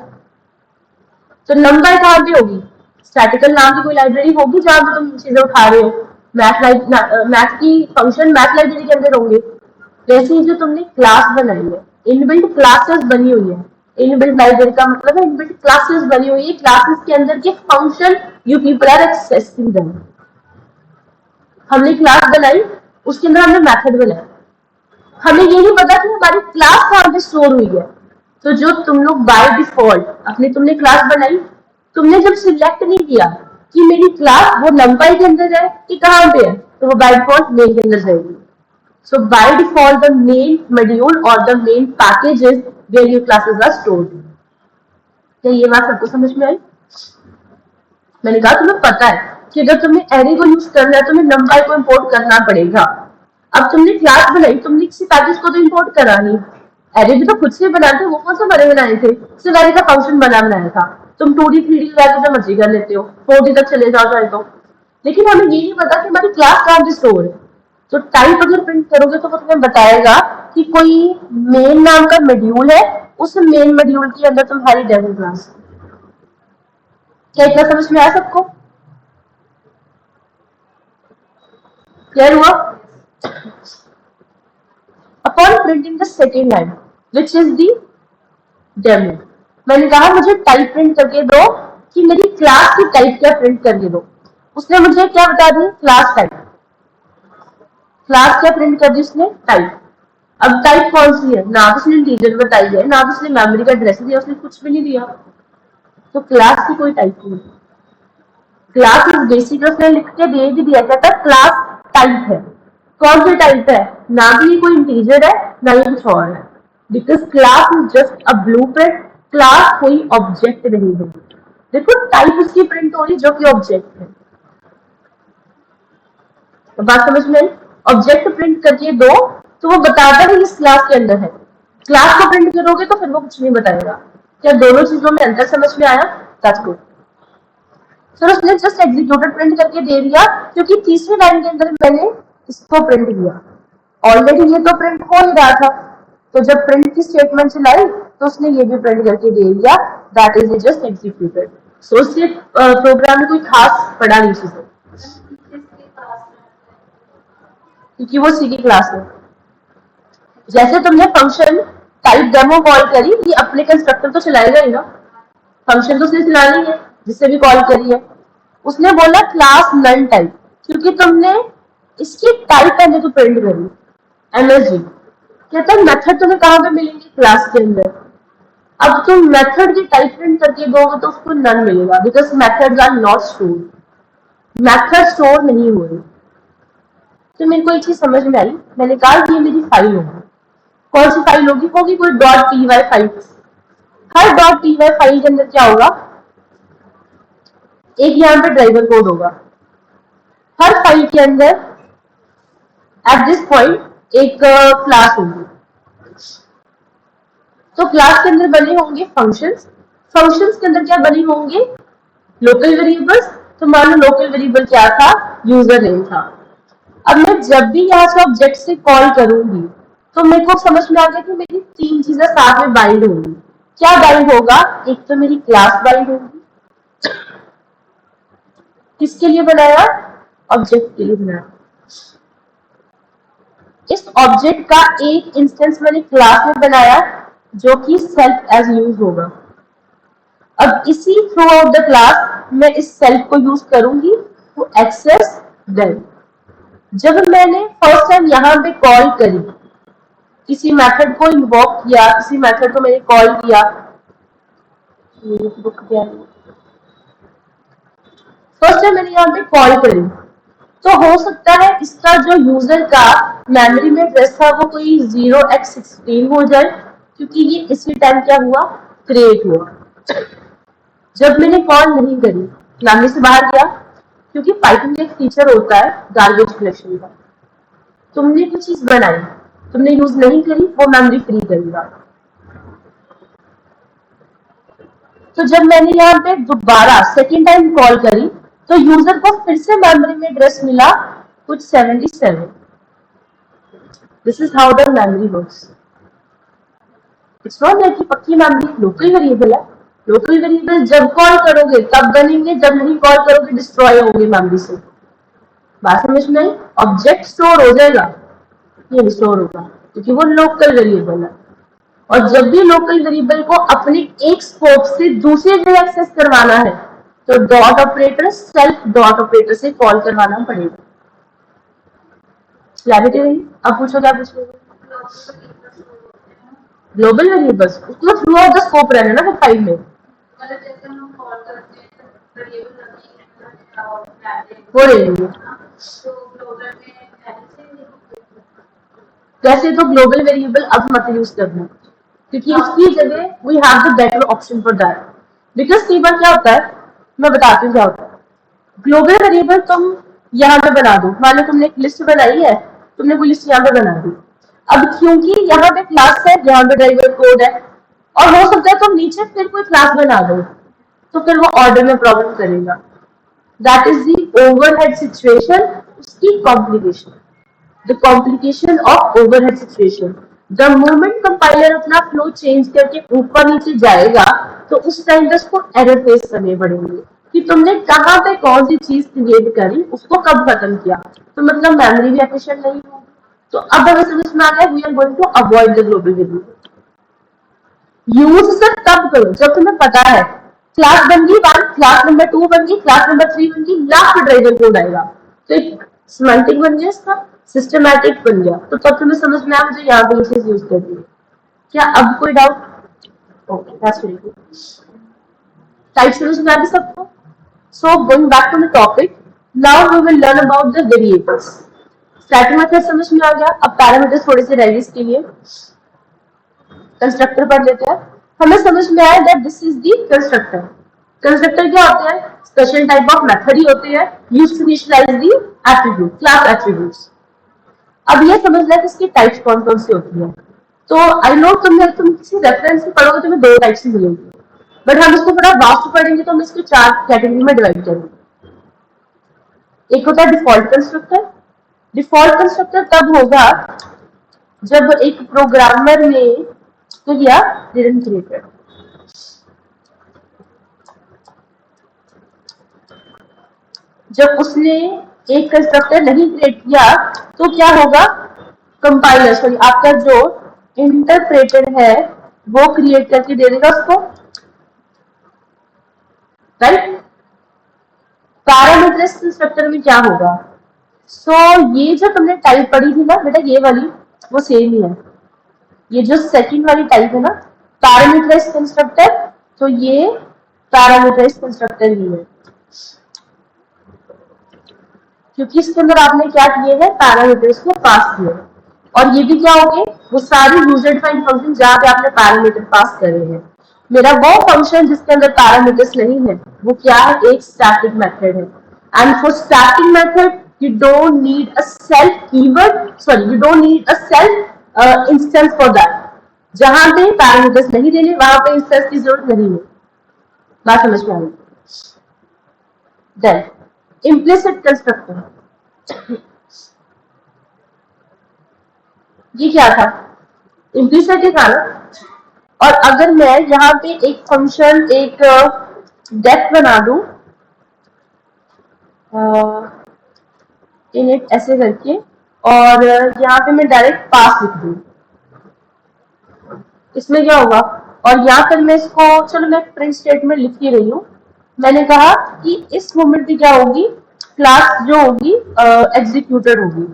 तो numpy कहाँ पे होगी, स्टैटिकल नाम की कोई लाइब्रेरी होगी जहां पे तुम चीजें उठा रहे हो, मैथ की फंक्शन मैथ लाइब्रेरी के अंदर होंगे। जैसे जो तुमने क्लास बनाई है, इनबिल्ट क्लासेस बनी हुई है, इनबिल्ट लाइब्रेरी का मतलब है इनबिल्ट क्लासेस बनी हुई है, क्लासेस के अंदर के function you people are accessing them. हमने क्लास बनाई, उसके अंदर हमने मेथड बनाया, हमें ये नहीं पता कि हमारी क्लास कहाँ पे स्टोर हुई है। तो जो तुम लोग बाय डिफॉल्ट अपनी तुमने क्लास बनाई, तुमने जब सिलेक्ट नहीं किया कि मेरी क्लास वो numpy के अंदर है कि कहाँ पे है, तो वो बाय डिफॉल्ट मेन के अंदर जाएगी। So by default, the main module or the main packages where your classes are stored. क्या ये बात सबको समझ में आई? मैंने कहा तुम्हें पता है कि अगर तुम्हें एरे को यूज करना है तो तुम्हें numpy को इंपोर्ट करना पड़ेगा। अब तुमने क्लास बनाई, तुमने किसी पैकेज को तो इंपोर्ट करा नहीं, एरे भी तो खुद से बनाते, वो कौन से बने बनाए थे, सिर्फ एरे का फंक्शन बनाया था। तुम 2D 3D वैल्यू जो मर्जी कर लेते हो, 4D तक चले जाओ चाहे तो, लेकिन हमें ये नहीं पता कि हमारी क्लास कहाँ पे स्टोर है। तो टाइप अगर प्रिंट करोगे तो वो तुम्हें बताएगा कि कोई मेन नाम का मॉड्यूल है, उस मेन मॉड्यूल के अंदर तुम्हारी डेमो क्लास। क्या इतना समझ में आया सबको? क्लियर हुआ? Upon printing the second line which is the demo, मैंने कहा मुझे टाइप प्रिंट करके दो कि मेरी क्लास की टाइप क्या प्रिंट करके दो। उसने मुझे क्या बता दिया, क्लास टाइप, क्लास क्या प्रिंट कर दी उसने, टाइप। अब टाइप कौन सी है, ना उसने इंटीजर बताई है, ना उसने मेमोरी का एड्रेस दिया, उसने कुछ भी नहीं दिया, तो क्लास की कोई टाइप नहीं। क्लास इज बेसिक उसने लिख के दे भी दिया, कहता क्लास टाइप है, कौन सी टाइप है, ना भी ये कोई इंटीजर है ना ये कुछ और है, because class is just a blueprint, class कोई ऑब्जेक्ट नहीं है। देखो टाइप उसकी प्रिंट हो रही जो कि ऑब्जेक्ट है। तो बात समझ में, ऑब्जेक्ट प्रिंट करके दो तो वो बताता है इस क्लास के अंदर है, क्लास को प्रिंट करोगे तो फिर वो कुछ नहीं बताएगा। क्या दोनों चीजों में अंतर समझ में आया? That's good. सर उसने जस्ट एग्जीक्यूटेड प्रिंट करके दे दिया क्योंकि तीसरी लाइन के अंदर मैंने इसको प्रिंट किया, ऑलरेडी ये तो प्रिंट हो ही रहा था, तो जब प्रिंट की स्टेटमेंट चलाई तो उसने ये भी प्रिंट करके दे दिया, दैट इज जस्ट एग्जीक्यूटेड। सो उससे प्रोग्राम में कोई खास पड़ा नहीं चीजें, क्योंकि वो सी की क्लास है। जैसे तुमने फंक्शन टाइप डेमो कॉल करी, ये अपने कंस्ट्रक्टर तो चलाएगा ही ना, फंक्शन तो उसने चलानी है जिससे भी कॉल करी है। उसने बोला क्लास नन टाइप, क्योंकि तुमने इसकी टाइप पहले तो प्रिंट करी एनर्जी। कहता मेथड तुम्हें कहाँ पे मिलेंगे, क्लास के अंदर। अब तुम मेथड की टाइप प्रिंट करके दोगे तो उसको नन मिलेगा, because methods are not stored, method store नहीं हो रही। तो मेरे को एक चीज समझ में आई, मैंने कहा कि ये मेरी फाइल होगी। कौन सी फाइल होगी कोई डॉट टी वाई फाइल। हर डॉट टी वाई फाइल के अंदर क्या होगा, एक यहाँ पे ड्राइवर कोड होगा। हर फाइल के अंदर एट दिस पॉइंट एक क्लास होगी। तो क्लास के अंदर बने होंगे फंक्शंस, फंक्शंस के अंदर क्या बने होंगे, लोकल वेरिएबल्स। तो मान लो लोकल वेरिएबल क्या था, यूजर नेम था। अब मैं जब भी यहाँ से ऑब्जेक्ट से कॉल करूंगी तो मेरे को समझ में आ गया कि मेरी तीन चीजें साथ में बाइंड होंगी। क्या बाइंड होगा, एक तो मेरी क्लास बाइंड होगी, किसके लिए बनाया, ऑब्जेक्ट के लिए बनाया। इस ऑब्जेक्ट का एक इंस्टेंस मैंने क्लास में बनाया जो कि सेल्फ एज यूज होगा। अब इसी थ्रू आउट द क्लास मैं इस सेल्फ को यूज करूंगी टू एक्सेस देम। जब मैंने फर्स्ट टाइम यहाँ पे कॉल करी, किसी मेथड को इन्वोक किया, किसी मेथड को मैंने कॉल किया, फर्स्ट टाइम मैंने यहाँ पे कॉल करी, तो हो सकता है इसका जो यूजर का मेमोरी में एड्रेस था वो कोई 0x16 हो जाए, क्योंकि ये इसी टाइम क्या हुआ, क्रिएट हुआ। जब मैंने कॉल नहीं करी, मेमोरी से बाहर गया, क्योंकि पाइथन में एक फीचर होता है गार्बेज कलेक्शन का। तुमने कोई चीज बनाई, तुमने यूज नहीं करी, वो मेमोरी फ्री करेगा। तो जब मैंने यहाँ पे दोबारा सेकेंड टाइम कॉल करी तो यूजर को फिर से मेमोरी में एड्रेस मिला कुछ 77। This is how the memory works. It's not like कि पक्की मेमोरी लोकल वेरिएबल है। लोकल वेरिएबल जब कॉल करोगे तब बनेंगे, जब नहीं कॉल करोगे डिस्ट्रॉय होंगे मेमोरी से। बात समझ में आई, ऑब्जेक्ट स्टोर हो जाएगा, ये स्टोर होगा क्योंकि वो लोकल वेरिएबल है। और जब भी लोकल वेरिएबल को अपने एक स्कोप से दूसरी जगह एक्सेस करवाना है तो dot operator, self dot operator से कॉल करवाना पड़ेगा। क्लैरिटी रही? अब पूछो क्या पूछोगे। ग्लोबल वेरिएबल्स उसको थ्रू आउट द स्कोप रहना ना वो फाइल में। मतलब जैसे हम कॉल करते हैं तो वेरिएबल हो रहेंगे, तो ग्लोबल में वैसे तो ग्लोबल वेरिएबल अब मत यूज करना, क्योंकि उसकी जगह we have the better option for that. Because कई बार क्या होता है, मैं बताती हूँ क्या होता है। ग्लोबल वेरिएबल तुम यहाँ पे बना दो, मान लो तुमने एक लिस्ट बनाई है, तुमने वो लिस्ट यहाँ पे बना दी। अब क्योंकि यहाँ पे क्लास है, यहाँ पे ड्राइवर कोड है, और हो सकता है तुम नीचे फिर कोई क्लास बना दो, तो फिर वो ऑर्डर में प्रॉब्लम करेगा। That is the overhead situation, उसकी complication, the complication of overhead situation. The moment compiler अपना फ्लो चेंज करके ऊपर नीचे जाएगा तो उस टाइम पे उसको एरर फेस करने पड़ेंगे कि तुमने कहाँ पे कौन सी चीज क्रिएट करी, उसको कब खत्म किया, तो मतलब मेमोरी भी एफिशिएंट नहीं होगी। तो अब अगर समझ में आ गया, we are going to avoid the global variable. Use सिर्फ तब करो जब तुम्हें पता है क्लास बन गई 1, क्लास नंबर 2 बन गई, क्लास नंबर 3 बन गई, लास्ट ड्राइवर कोड आएगा, तो एक सिमेंटिक बन गया, इसका सिस्टमैटिक बन गया। तो तब तुम्हें समझ में आया मुझे यहाँ पे ये चीज यूज करनी है। क्या अब कोई doubt? Okay, that's very good. Type समझ में आ गई सबको? So going back to the topic, now we will learn about the variables. Static method समझ में आ गया, अब पैरामीटर्स थोड़े से रह इसके लिए। कंस्ट्रक्टर पढ़ लेते हैं। हमें समझ में आया that this is the constructor. Constructor क्या होते हैं? स्पेशल टाइप ऑफ मेथड ही होते हैं used to initialise the attribute, class attributes. अब ये समझना है कि इसकी टाइप्स कौन कौन सी होती है। तो आई नो तुम किसी रेफरेंस से पढ़ोगे तुम्हें 2 टाइप्स ही मिलेंगी, बट हम इसको थोड़ा वास्ट पढ़ेंगे तो हम इसको 4 कैटेगरी में डिवाइड करेंगे। एक होता है डिफॉल्ट कंस्ट्रक्टर। डिफॉल्ट कंस्ट्रक्टर तब होगा जब एक प्रोग्रामर ने तो किया डिडंट क्रिएटेड, जब उसने एक कंस्ट्रक्टर नहीं क्रिएट किया तो क्या होगा, कंपाइलर सॉरी आपका जो इंटरप्रेटर है वो क्रिएट करके दे देगा उसको, राइट। पैरामीटराइज्ड कंस्ट्रक्टर में क्या होगा? सो ये जो तुमने टाइप पढ़ी थी ना बेटा, ये वाली वो सेम ही है। ये जो सेकंड वाली टाइप है ना पैरामीटराइज्ड कंस्ट्रक्टर, तो ये पैरामीटराइज्ड कंस्ट्रक्टर ही है, क्योंकि इसके अंदर आपने क्या किए हैं, पैरामीटर्स को पास किए। और ये भी क्या हो गए, वो सारे यूजर डिफाइंड फंक्शन जहां पे आपने पैरामीटर पास करे हैं। मेरा वो फंक्शन जिसके अंदर पैरामीटर्स नहीं है वो क्या है, एक स्टैटिक मेथड है। And for static method you don't need a self keyword, sorry you don't need a self instance for that। जहां पे पैरामीटर्स नहीं देने वहां पे इंस्टेंस की जरूरत नहीं है। बात समझ में आ गई? देन इम्प्लिसिट कंस्ट्रक्टर, ये क्या था, इम्प्लिसिट ही था ना। और अगर मैं यहाँ पे एक फंक्शन एक डेफ बना दूं इनिट ऐसे करके, और यहाँ पे मैं डायरेक्ट पास लिख दूं, इसमें क्या होगा, और यहाँ पर मैं इसको, चलो मैं प्रिंट स्टेटमेंट लिख ही रही हूँ। मैंने कहा कि इस मोमेंट पे क्या होगी, क्लास जो होगी एग्जीक्यूटेड होगी।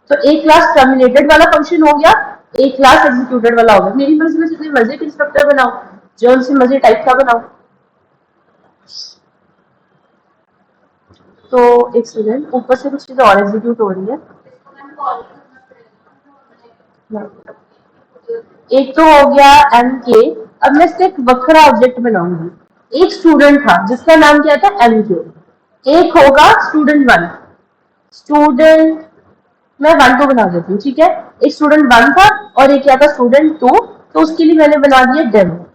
तो एक क्लास टर्मिनेटेड वाला फंक्शन हो गया, एक क्लास एग्जीक्यूटेड वाला हो गया। मेरी मर्जी में जितने मर्जी कंस्ट्रक्टर बनाओ, जो उनसे मर्जी टाइप का बनाओ। तो एक सेकेंड, ऊपर से कुछ चीजें और एग्जीक्यूट हो रही है। एक तो हो गया एम के। अब मैं इससे एक वक्रा ऑब्जेक्ट बनाऊंगी। एक स्टूडेंट था जिसका नाम क्या था, एम के। एक होगा स्टूडेंट वन, स्टूडेंट मैं वन को बना देती हूँ, ठीक है। एक स्टूडेंट वन था और एक क्या था, स्टूडेंट टू। तो उसके लिए मैंने बना दिया डेमो,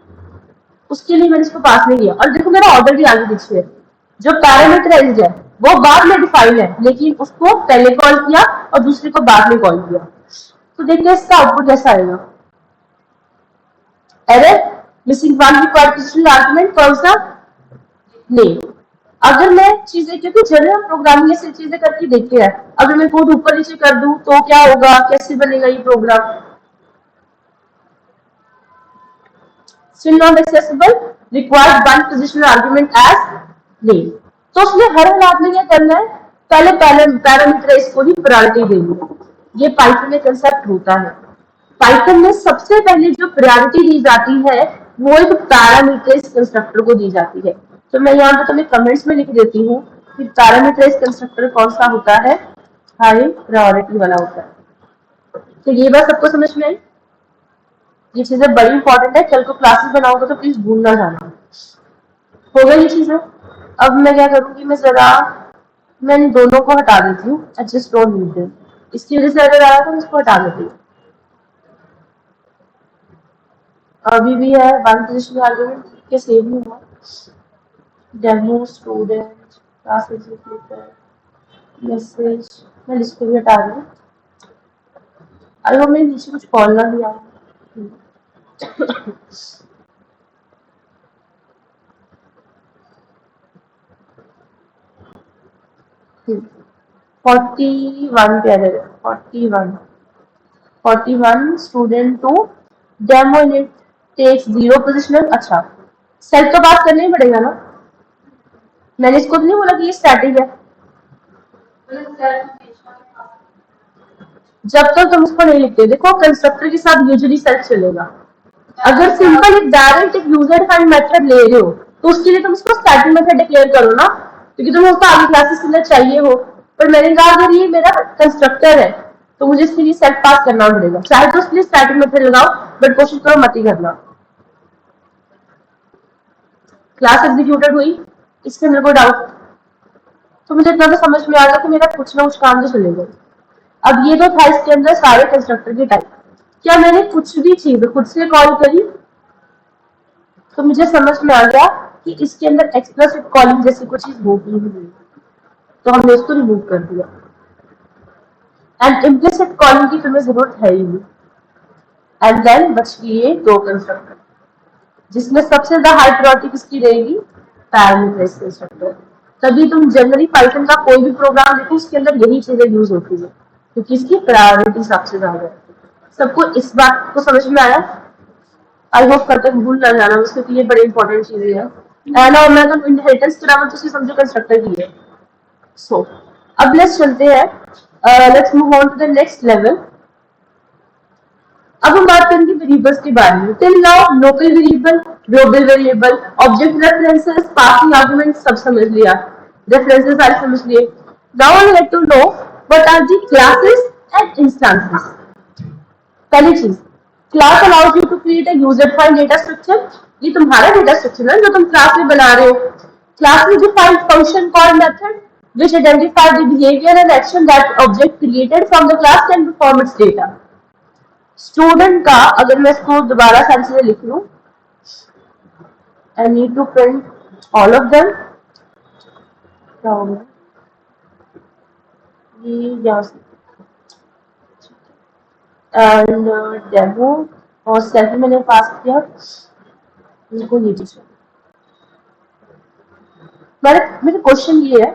उसके लिए मैंने इसको पास नहीं किया। और देखो मेरा ऑर्डर भी आगे पीछे है। जो पैरामीटराइज्ड है वो बाद में डिफाइन है, लेकिन उसको पहले कॉल किया और दूसरे को बाद में कॉल किया। तो देखते हैं इसका आउटपुट कैसा आएगा। Error missing one required positional argument, कौन सा, नहीं। अगर मैं चीजें, क्योंकि जनरल प्रोग्रामिंग ऐसी चीजें करके देखते हैं, अगर मैं कोड ऊपर नीचे कर दूं तो क्या होगा, कैसे बनेगा ये programme. Still not accessible, required one positional argument as name। तो उसमें हर हालात में क्या करना है, पहले पैरामीटराइज को ही प्रायोरिटी देनी है। ये पाइथन में कंसेप्ट होता है। पाइथन में सबसे पहले जो प्रायोरिटी दी जाती है वो एक पैरामीटराइज कंस्ट्रक्टर को दी जाती है। तो मैं यहाँ पे तुम्हें कमेंट्स में लिख देती हूँ कि पैरामीटराइज कंस्ट्रक्टर कौन सा होता है, हाई प्रायोरिटी वाला होता है। तो ये बात सबको समझ में आई। ये चीजें बड़ी इंपॉर्टेंट है, कल को क्लासेस बनाऊंगा तो प्लीज भूल ना जाना। हो गई ये चीजें। अब मैं क्या करूंगी, मैं इन दोनों को हटा देती हूँ, एडजस्ट डोंट नीड देम। इसकी वजह से अगर आ रहा था, इसको हटा देती हूँ। अभी भी है वन पोजिशनल आर्गुमेंट के सेव नहीं हुआ। Demo student class executor message, मैं लिस्ट को भी हटा रही हूँ। अरे वो मैंने नीचे कुछ कॉल ना दिया। 41 पे आ जाएगा, 41 student to demo it takes 0 positional. अच्छा, सेट तो पास करना ही पड़ेगा ना, मैंने इसको तो नहीं बोला कि ये स्टैटिक है। जब तक तुम उसको नहीं लिखते, देखो कंस्ट्रक्टर के साथ यूजुअली सेट चलेगा। अगर सिंपल एक डायरेक्ट एक यूजर डिफाइंड मेथड ले रहे हो तो उसके लिए तुम उसको स्टैटिक मेथड डिक्लेयर करो ना, क्योंकि तुम्हें उसको आगे क्लासेस के अंदर चाहिए हो। पर मैंने कहा अगर ये मेरा कंस्ट्रक्टर है तो मुझे इसके लिए सेट पास करना पड़ेगा, चाहे तो उसके लिए स्टैटिक मेथड लगाओ, बट कोशिश करो मत ही करना। क्लास एग्जीक्यूटेड हुई, इसके अंदर कोई डाउट? तो मुझे इतना तो समझ में आ गया कि मेरा कुछ ना कुछ काम तो चलेगा। अब ये तो था इसके अंदर सारे कंस्ट्रक्टर के टाइप। क्या मैंने कुछ भी चीज खुद से कॉल करी तो मुझे समझ में आ गया कि इसके अंदर एक्सप्लिसिट कॉलिंग जैसी कुछ चीज होगी ही नहीं, तो हमने इसको रिमूव कर दिया। एंड इम्प्लिसिट कॉलिंग की तुम्हें जरूरत है ही नहीं। एंड देन बच गए दो कंस्ट्रक्टर, जिसमें सबसे ज्यादा हाई प्रायोरिटी किसकी रहेगी, पैरामीटराइज कंस्ट्रक्टर। तभी तुम जनरली पाइथन का कोई भी प्रोग्राम देखो उसके अंदर यही चीजें यूज होती है, क्योंकि इसकी प्रायोरिटी सबसे ज्यादा है। सबको इस बात को समझ में आया? आई होप कल तक भूल ना जाना उसके, ये बड़ी इंपॉर्टेंट चीजें है। एंड और मैं तो इनहेरिटेंस के अलावा तो समझो कंस्ट्रक्टर की है। सो अब लेट्स चलते हैं, let's move on to the next level. अब हम बात करेंगे वेरिएबल्स के बारे में। Till now local variable, global variable, object references, passing argument सब समझ लिया, रेफरेंसेस सारे समझ लिए। Now I like to know what are the classes and instances. पहली चीज, class allows you to create a user defined data structure. ये तुम्हारा डेटा स्ट्रक्चर है जो तुम क्लास में बना रहे हो। क्लास में defined function called method which identify the behavior and action that object created from the class can perform its data. Student का अगर मैं इसको दोबारा सारी चीजें लिख लूं, I need to print all of them. क्या होगा ये यहाँ से, एंड डेमो और सेल्फी मैंने पास किया, इनको ये चीज मेरा क्वेश्चन ये है,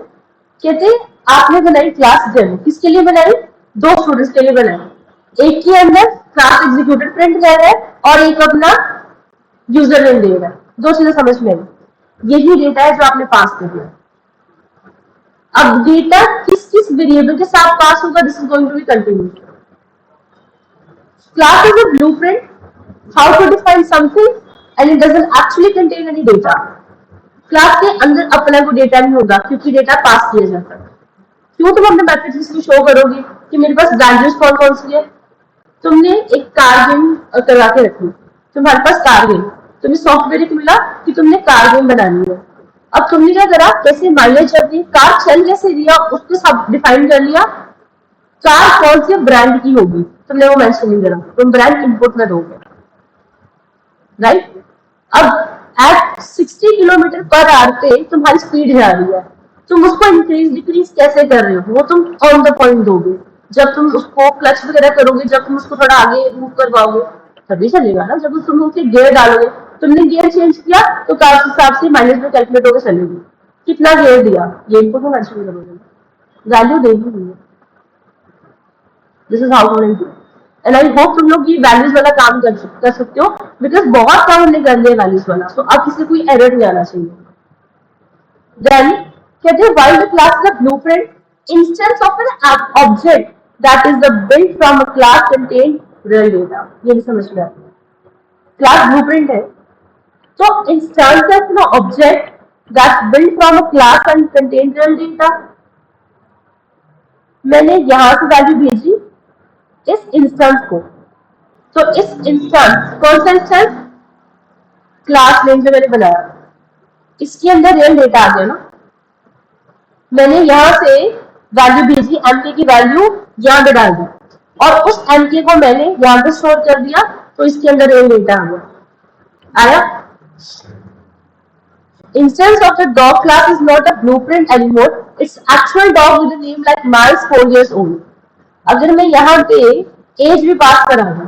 कहते आपने बनाई क्लास डेमो, किसके लिए बनाई? दो स्टूडेंट्स के लिए बनाई। एक के अंदर क्लास एग्जीक्यूटेड प्रिंट कर रहा है और एक अपना यूजर नेम दे रहा है। दो चीजें समझ में आई। यही डेटा है जो आपने पास कर दिया। अब डेटा किस किस वेरिएबल के साथ पास होगा, this is going to be continue. Class is a blueprint how to define something and it doesn't actually contain any data. Class के अंदर अपना कोई डेटा नहीं होगा क्योंकि डेटा पास किया जाता है। क्यों तुम अपने मैट्रिक्स में शो करोगे कि मेरे पास वैल्यूज कौन कौन सी है? तुमने एक कार गेम करवा के रखी, तुम्हारे पास कार गेम, तुम्हें सॉफ्टवेयर एक मिला कि तुमने कार गेम बनानी है। अब तुमने क्या करा, कैसे माइलेज चल रही, कार चल कैसे रही, उसको सब डिफाइन कर लिया। कार कौन से ब्रांड की होगी तुमने वो मेंशन नहीं करा, तुम ब्रांड इनपुट में दोगे, राइट। अब एट 60 किलोमीटर पर आवर पे तुम्हारी स्पीड जा रही है, तुम उसको इंक्रीज डिक्रीज कैसे कर रहे हो वो तुम ऑन द पॉइंट दोगे। जब तुम उसको क्लच वगैरह करोगे, जब तुम उसको थोड़ा आगे मूव करवाओगे तभी चलेगा ना। जब तुम उसे गियर डालोगे, तुमने गियर चेंज किया तो कार के हिसाब से माइलेज में कैलकुलेट होकर चलेगी। कितना गियर दिया ये इनपुट में मेंशन करोगे, वैल्यू देगी नहीं है। This is how to do. And I hope तुम लोग ये वैल्यूज वाला काम कर सकते हो, बिकॉज बहुत काम हमने कर लिया वैल्यूज वाला। सो अब किसी कोई एरर नहीं आना चाहिए। देन कहते हैं while the class is a blueprint instance of an object that is the built from a class contain real data। ये भी समझ में आता है। क्लास ब्लूप्रिंट है तो इंस्टेंस है ना object that built from a class and contain real data। मैंने यहां से वैल्यू भेजी इस इंस्टेंस को, तो इस इंस्टेंस कौन सा इंस्टेंस, क्लास नेम जो मैंने बनाया, इसके अंदर रियल डेटा आ गया ना। मैंने यहां से वैल्यू भेजी, एमके की वैल्यू यहां पे डाल दी और उस एमके को मैंने यहां पे स्टोर कर दिया, तो इसके अंदर रियल डेटा आ गया। आया? Instance of the dog class is not a blueprint anymore. It's actual dog with a name like Miles 4 years old. अगर मैं यहाँ पे एज भी पास करा दूं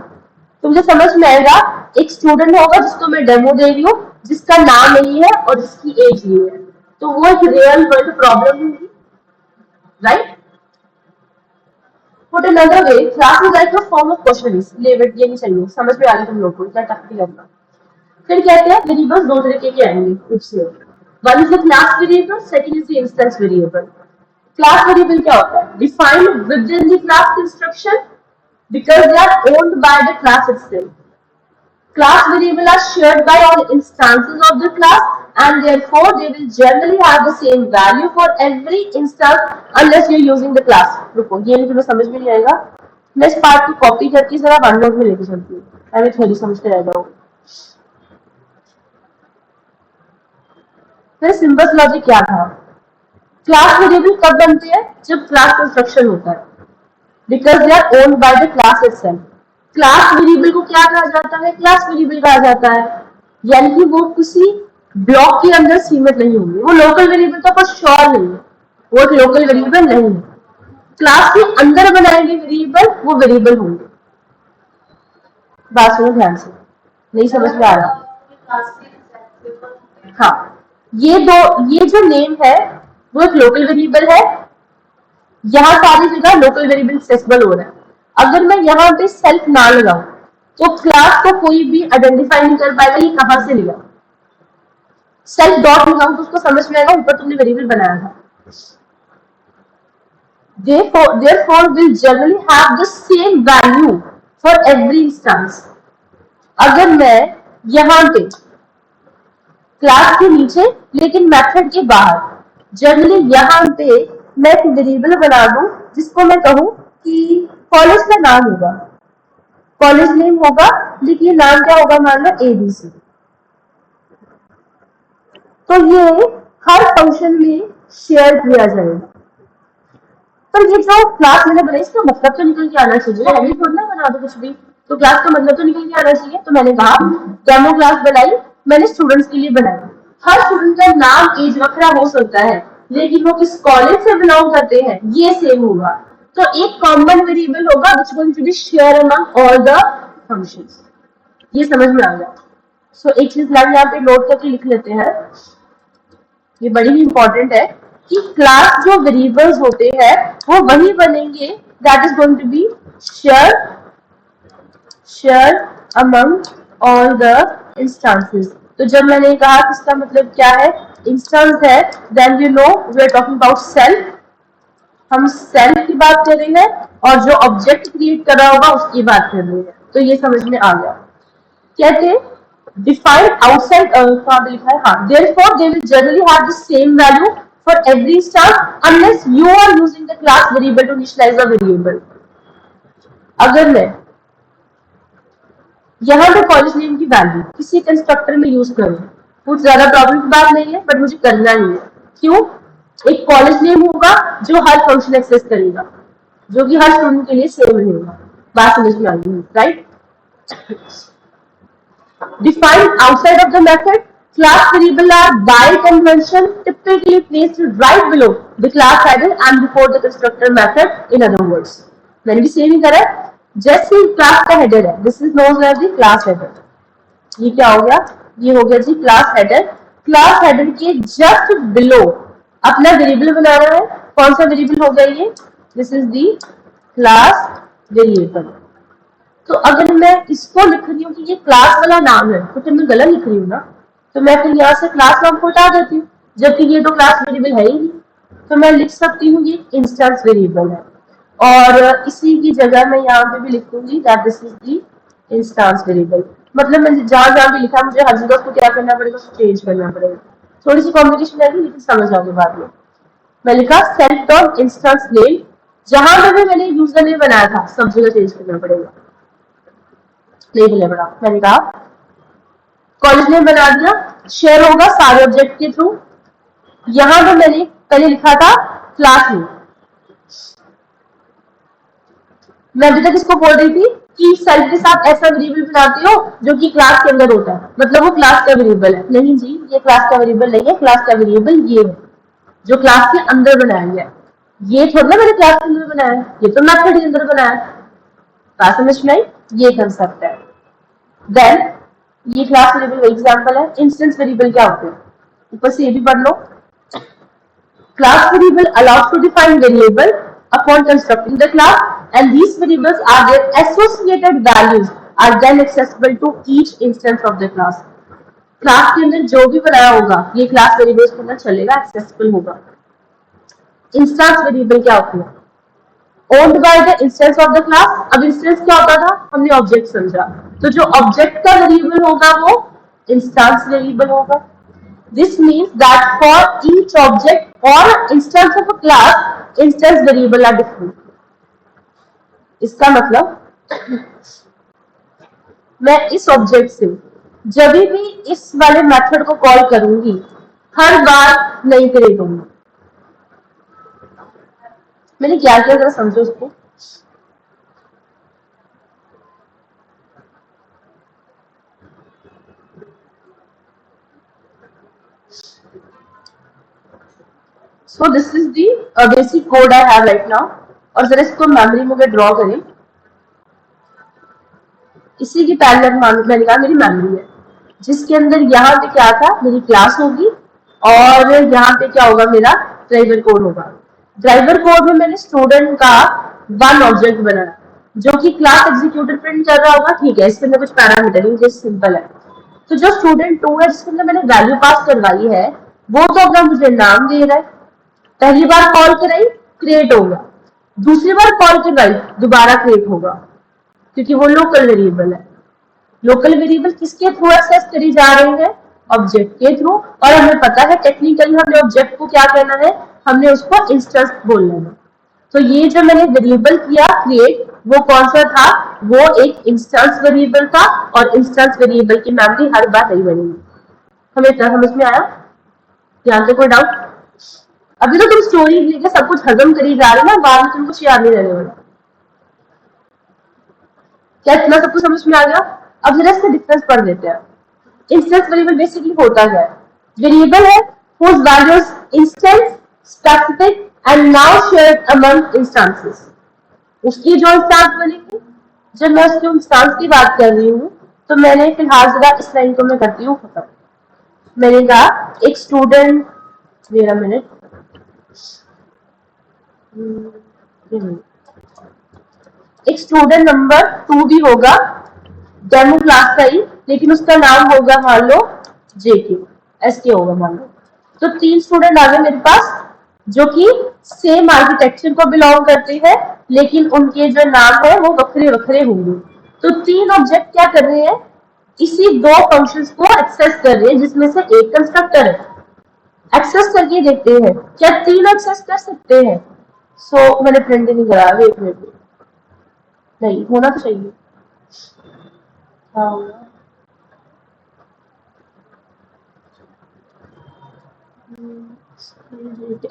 तो मुझे समझ में आएगा एक स्टूडेंट होगा जिसको मैं डेमो दे रही हूँ, जिसका नाम यही है और जिसकी एज ये है, तो वो एक रियल वर्ल्ड प्रॉब्लम होगी, right. Put another way, class is like a form of questionnaires। ये नहीं चाहिए, समझ में आ रही तुम लोग को, क्या टक्की लगना। फिर कहते हैं वेरिएबल्स दो तरीके के आएंगे इसमें, one is the class variable, second is the instance variable. Class variable क्या होता है? Defined within the class instruction because they are owned by the class itself. Class variables are shared by all instances of the class and therefore they will generally have the same value for every instance unless you are using the class। रुको, ये नहीं तुम्हें समझ में नहीं आएगा, मैं इस पार्ट को कॉपी करके जरा वन नोट में लेके चलती हूँ, मैं थोड़ी समझते रह जाऊँ। फिर सिंबल्स लॉजिक क्या था? क्लास वेरिएबल कब बनते हैं? जब क्लास कंस्ट्रक्शन होता है, because they are owned by the class itself. Class variable को क्या कहा जाता है? क्लास वेरिएबल कहा जाता है, यानी कि वो किसी ब्लॉक के अंदर सीमित नहीं होंगे। वो लोकल वेरिएबल तो पर श्योर नहीं है, वो एक लोकल वेरिएबल नहीं है। क्लास के अंदर बनाएंगे वेरिएबल, वो वेरिएबल होंगे। बात सुनो ध्यान से, नहीं समझ में आ रहा? हाँ, ये जो नेम है वो एक लोकल वेरिएबल है, यहाँ सारी जगह लोकल वेरिएबल एक्सेसिबल हो रहा है। अगर मैं यहाँ पे सेल्फ ना लगाऊं तो क्लास को कोई भी आइडेंटिफाई नहीं कर पाएगा ये कहां से लिया। सेल्फ डॉट लगाऊं तो उसको समझ में आएगा ऊपर तुमने वेरिएबल बनाया था। Therefore will generally have the same value for every instance। अगर मैं यहाँ पे क्लास के नीचे लेकिन मेथड के बाहर जनरली यहाँ पे मैं एक वेरिएबल बना दूं जिसको मैं कहूं कि कॉलेज का नाम होगा, कॉलेज नेम होगा, लेकिन नाम क्या होगा, मान लो ABC। तो ये हर फंक्शन में शेयर किया जाएगा। तो ये जो क्लास मैंने बनाई इसका मतलब तो निकल के आना चाहिए, ऐसे थोड़ा ना बना दो कुछ भी, तो क्लास का मतलब तो निकल के आना चाहिए। तो मैंने कहा डेमो क्लास बनाई, मैंने स्टूडेंट्स के लिए बनाई। हर स्टूडेंट का नाम एज वगैरह हो सकता है, लेकिन वो किस कॉलेज से बिलोंग करते हैं ये सेम होगा। तो एक कॉमन वेरिएबल होगा which going to be share among all the functions. ये समझ में आ गया। सो एक चीज लाइन यहाँ पे नोट करके लिख लेते हैं, ये बड़ी ही इंपॉर्टेंट है कि क्लास जो वेरिएबल्स होते हैं वो वही बनेंगे that is going to be share among all the instances. तो जब मैंने कहा कि इसका मतलब क्या है, इंस्टेंस है, then you know we are talking about self. हम सेल्फ की बात कर रहे हैं और जो ऑब्जेक्ट क्रिएट कर रहा होगा उसकी बात कर रहे हैं। तो ये समझ में आ गया। कहते हैं defined outside कहाँ पे लिखा है, हाँ, therefore they will generally have the same value for every instance unless you are using the class variable to initialize a variable। अगर मैं यहाँ पे कॉलेज नेम की वैल्यू किसी कंस्ट्रक्टर में यूज करूं, कुछ ज्यादा प्रॉब्लम की बात नहीं है, बट मुझे करना ही है। क्यों? एक कॉलेज नेम होगा जो हर फंक्शन एक्सेस करेगा, जो कि हर स्टूडेंट के लिए सेम रहेगा। बात समझ में आ गई, right? Defined outside of the method, class variable are by convention typically placed right below the class header and before the constructor method। In other words, मैंने भी सेम ही करा है। जैसे क्लास का हेडर है, this is known as the class header. ये क्या हो गया? ये हो गया जी क्लास हेडर। क्लास हेडर के जस्ट बिलो अपना वेरिएबल बनाना है। कौन सा वेरिएबल हो गया ये? This is the class variable. तो अगर मैं इसको लिख रही हूँ कि ये क्लास वाला नाम है तो फिर मैं गलत लिख रही हूँ ना, तो मैं फिर यहाँ से क्लास नाम को हटा देती हूँ, जबकि ये तो क्लास वेरिएबल है ही नहीं। तो मैं लिख सकती हूँ ये इंस्टेंस वेरिएबल है, और इसी की जगह मैं यहाँ पे भी लिखूंगी that this is the instance variable. मतलब मैं जहां जहां भी लिखा मुझे हर जगह उसको क्या करना पड़ेगा, चेंज करना पड़ेगा। थोड़ी सी कॉम्प्लिकेशन आएगी लेकिन समझ आओगे बाद में। मैं लिखा सेल्फ डॉट इंस्टेंस नेम, जहां पे भी मैंने यूजर नेम बनाया था सब जगह चेंज करना पड़ेगा। नहीं बोले बड़ा, मैंने कहा कॉलेज नेम बना दिया, शेयर होगा सारे ऑब्जेक्ट के थ्रू। यहां पे मैंने पहले लिखा था क्लास नेम। मैं अभी तक इसको बोल रही थी कि सेल्फ के साथ ऐसा वेरिएबल बनाते हो जो कि क्लास के अंदर होता है, मतलब वो क्लास का वेरिएबल है। नहीं जी, ये क्लास का वेरिएबल नहीं है, क्लास का वेरिएबल ये है जो क्लास के अंदर बनाया गया है। ये थोड़ा ना मैंने क्लास के अंदर बनाया है, ये तो मेथड के अंदर बनाया है। बात समझ में आई? ये कंसेप्ट है। देन ये क्लास वेरिएबल एग्जांपल है। इंस्टेंस वेरिएबल क्या होते हैं, ऊपर से ये भी पढ़ लो। Class variable allows to define variable upon constructing the class, and these variables are their associated values are then accessible to each instance of the class। Class के अंदर जो भी बनाया होगा ये क्लास वेरिएबल्स के अंदर चलेगा, एक्सेसिबल होगा। इंस्टेंस वेरिएबल क्या होती है? Owned by the instance of the class. अब इंस्टेंस क्या होता था, हमने ऑब्जेक्ट समझा, तो जो ऑब्जेक्ट का वेरिएबल होगा वो इंस्टेंस वेरिएबल होगा। This means that for each object or instance of a class, instance variable are different। इसका मतलब मैं इस ऑब्जेक्ट से जब भी इस वाले मेथड को कॉल करूंगी हर बार नई क्रिएट होंगी। मैंने क्या किया जरा समझो उसको। So this is the basic code I have right now। और जरा इसको मेमोरी में ड्रॉ करें। इसी की पैरेलल मैंने कहा मेरी मेमोरी है, जिसके अंदर यहाँ पे क्या था, मेरी क्लास होगी, और यहाँ पे क्या होगा, मेरा ड्राइवर कोड होगा। ड्राइवर कोड में मैंने स्टूडेंट का वन ऑब्जेक्ट बनाया, जो कि क्लास एग्जीक्यूटिव प्रिंट कर रहा होगा, ठीक है, इसके अंदर कुछ पैरामीटर है, सिंपल है। तो जो स्टूडेंट 2 है जिसके अंदर मैंने वैल्यू पास करवाई है, वो तो अपना मुझे नाम दे रहा है, पहली बार कॉल कराई क्रिएट होगा, दूसरी बार कॉल करवाई दोबारा क्रिएट होगा, क्योंकि वो लोकल वेरिएबल है। लोकल वेरिएबल किसके थ्रू एक्सेस करी जा रही है? ऑब्जेक्ट के थ्रू। और हमें पता है टेक्निकली हमने ऑब्जेक्ट को क्या कहना है, हमने उसको इंस्टेंस बोलना है। तो ये जो मैंने वेरिएबल किया क्रिएट, वो कौन सा था? वो एक इंस्टेंस वेरिएबल था, और इंस्टेंस वेरिएबल की मेमोरी हर बार नहीं बनेगी। हमें इतना समझ में आया? ध्यान से कोई डाउट? अभी तो तुम स्टोरी लेके सब कुछ हजम करी जा रहे हो ना, बाद में तुम कुछ याद नहीं रहने वाला। क्या इतना सब कुछ समझ में आ गया? अब जरा इसका डिफरेंस पढ़ लेते हैं। इंस्टेंस वेरिएबल बेसिकली होता है, वेरिएबल है whose values instant, specific and now shared among instances। उसकी जो इंस्टेंस बनेगी, जब मैं उसके इंस्टेंस की बात कर रही हूँ, तो मैंने फिलहाल जरा इस लाइन को मैं करती हूँ खत्म। मैंने कहा एक स्टूडेंट, मेरा मिनट, एक स्टूडेंट नंबर 2 भी होगा, डेमो क्लास का ही, लेकिन उसका नाम होगा मान लो जेके, एसके होगा मान लो। तो 3 स्टूडेंट आ गए मेरे पास, जो कि सेम आर्किटेक्चर को बिलोंग करते हैं, लेकिन उनके जो नाम है वो वखरे वखरे होंगे। तो 3 ऑब्जेक्ट क्या कर रहे हैं? इसी 2 फंक्शंस को एक्सेस कर रहे हैं, जिसमें से एक कंस्ट्रक्टर है। एक्सेस करके देखते हैं क्या 3 एक्सेस कर सकते हैं। सो मैंने प्रिंट नहीं करा, वेट वेट, नहीं होना तो चाहिए। हाँ,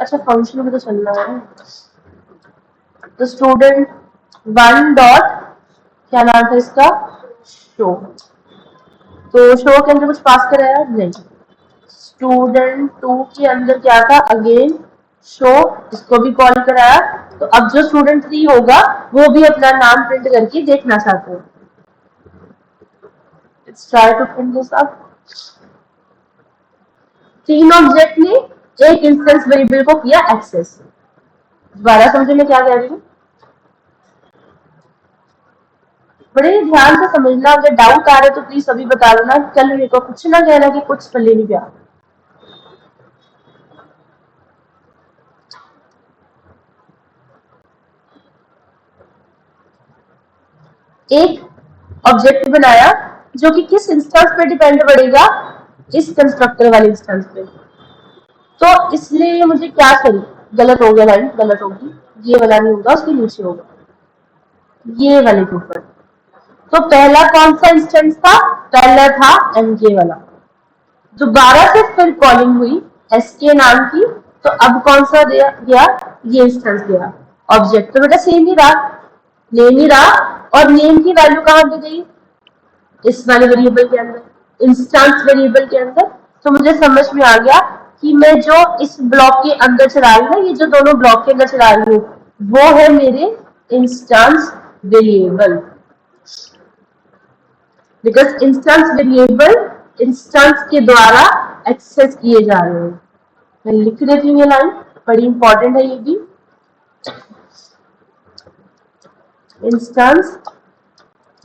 अच्छा फंक्शन में तो चलना है। तो स्टूडेंट 1 डॉट, क्या नाम था इसका, शो। तो शो के अंदर कुछ पास कराया नहीं। स्टूडेंट 2 के अंदर क्या था, अगेन शो, इसको भी कॉल कराया। तो अब जो स्टूडेंट 3 होगा वो भी अपना नाम प्रिंट करके देखना चाहते हैं। Let's try to print this up. 3 object ने एक इंस्टेंस वेरिएबल को किया एक्सेस। दोबारा समझे मैं क्या कह रही हूँ? बड़े ध्यान से समझना, अगर डाउट आ रहा है तो प्लीज अभी बता देना, कल मेरे को कुछ ना कहना कि कुछ पल्ले नहीं गया। एक ऑब्जेक्ट बनाया जो कि किस इंस्टेंस पे डिपेंड पड़ेगा, इस कंस्ट्रक्टर वाले इंस्टेंस पे। तो इसलिए मुझे क्या करी, गलत हो गया, लाइन गलत होगी, ये वाला नहीं होगा, उसके नीचे होगा, ये वाले के ऊपर। तो पहला कौन सा इंस्टेंस था? पहला था एमके वाला। दोबारा से फिर कॉलिंग हुई एसके नाम की, तो अब कौन सा गया, ये इंस्टेंस गया। ऑब्जेक्ट तो बेटा सेम ही रहा, नेम ही रहा, और नेम की वैल्यू कहां पे गई, इस वाले वेरिएबल के अंदर, इंस्टेंस वेरिएबल के अंदर। तो मुझे समझ में आ गया कि मैं जो इस ब्लॉक के अंदर चला रही हूँ, ये जो दोनों ब्लॉक के अंदर चला रही हूँ, वो है मेरे instance variable. Because instance variable instance के द्वारा एक्सेस किए जा रहे हैं। मैं लिख देती हूँ ये लाइन, बड़ी इंपॉर्टेंट है ये भी। Instance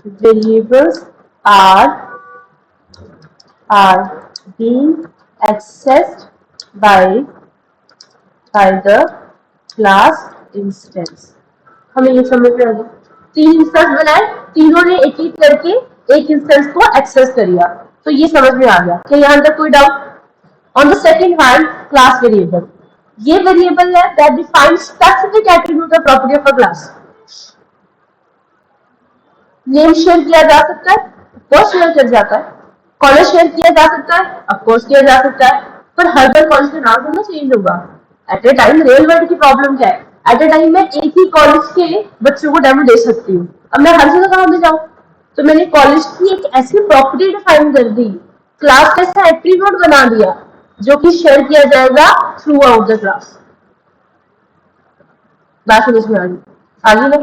variables are being accessed by the class instance। हमें ये समझ में आ गया। 3 इंस्टेंस बनाए, तीनों ने एक एक करके एक इंस्टेंस को एक्सेस कर लिया। तो ये समझ में आ गया। क्या यहाँ तक कोई doubt? On the second hand, class variable, ये वेरिएबल है दैट डिफाइंस स्पेसिफिक एट्रीब्यूट और property of a class. Name share किया जा सकता है, ऑफकोर्स शेयर किया जाता है। कॉलेज शेयर किया जा सकता है, ऑफकोर्स किया जा सकता है, पर हर बार कॉलेज का नाम थोड़ा चेंज होगा। At a time real world की प्रॉब्लम क्या है, एट ए टाइम में एक ही कॉलेज के बच्चों को डेमो दे सकती हूँ। अब मैं हर जगह कहाँ पे जाऊँ? तो मैंने कॉलेज की एक ऐसी प्रॉपर्टी डिफाइन कर दी, क्लास का ऐसा एट्रीब्यूट बना दिया जो कि शेयर किया जाएगा थ्रू आउट द क्लास। बात समझ में आ गई? आगे ना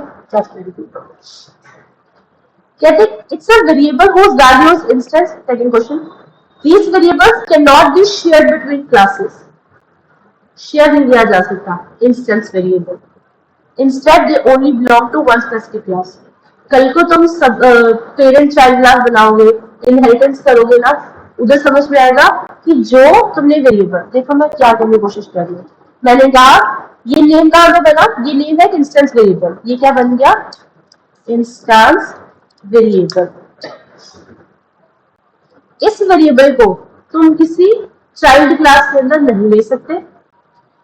कहते it's a variable whose value is instance। Second question, these variables cannot be shared between classes। Share नहीं किया जा सकता instance variable, instead they only belong to one specific class। कल को तुम सब पेरेंट चाइल्ड क्लास बनाओगे, इनहेरिटेंस करोगे ना, उधर समझ में आएगा कि जो तुमने वेरिएबल, देखो मैं क्या करने की कोशिश कर रही हूँ, मैंने कहा ये नेम कहाँ पे बना, ये नेम है इंस्टेंस वेरिएबल, ये क्या बन गया, इंस्टेंस वेरिएबल। इस वेरिएबल को तुम किसी चाइल्ड क्लास के अंदर नहीं ले सकते,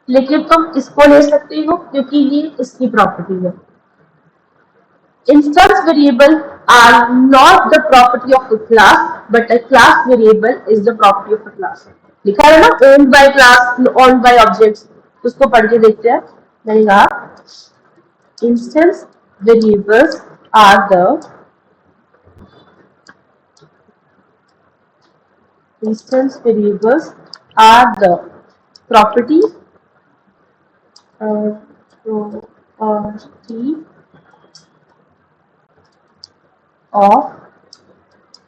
लेकिन तुम इसको ले सकते हो क्योंकि ये इसकी प्रॉपर्टी है। Instance variable are not the property of a class, but a class variable is the property of a class. लिखा है ना, owned by class, owned by objects, उसको पढ़ के देखते हैं। मैंने कहा instance variables are the property of,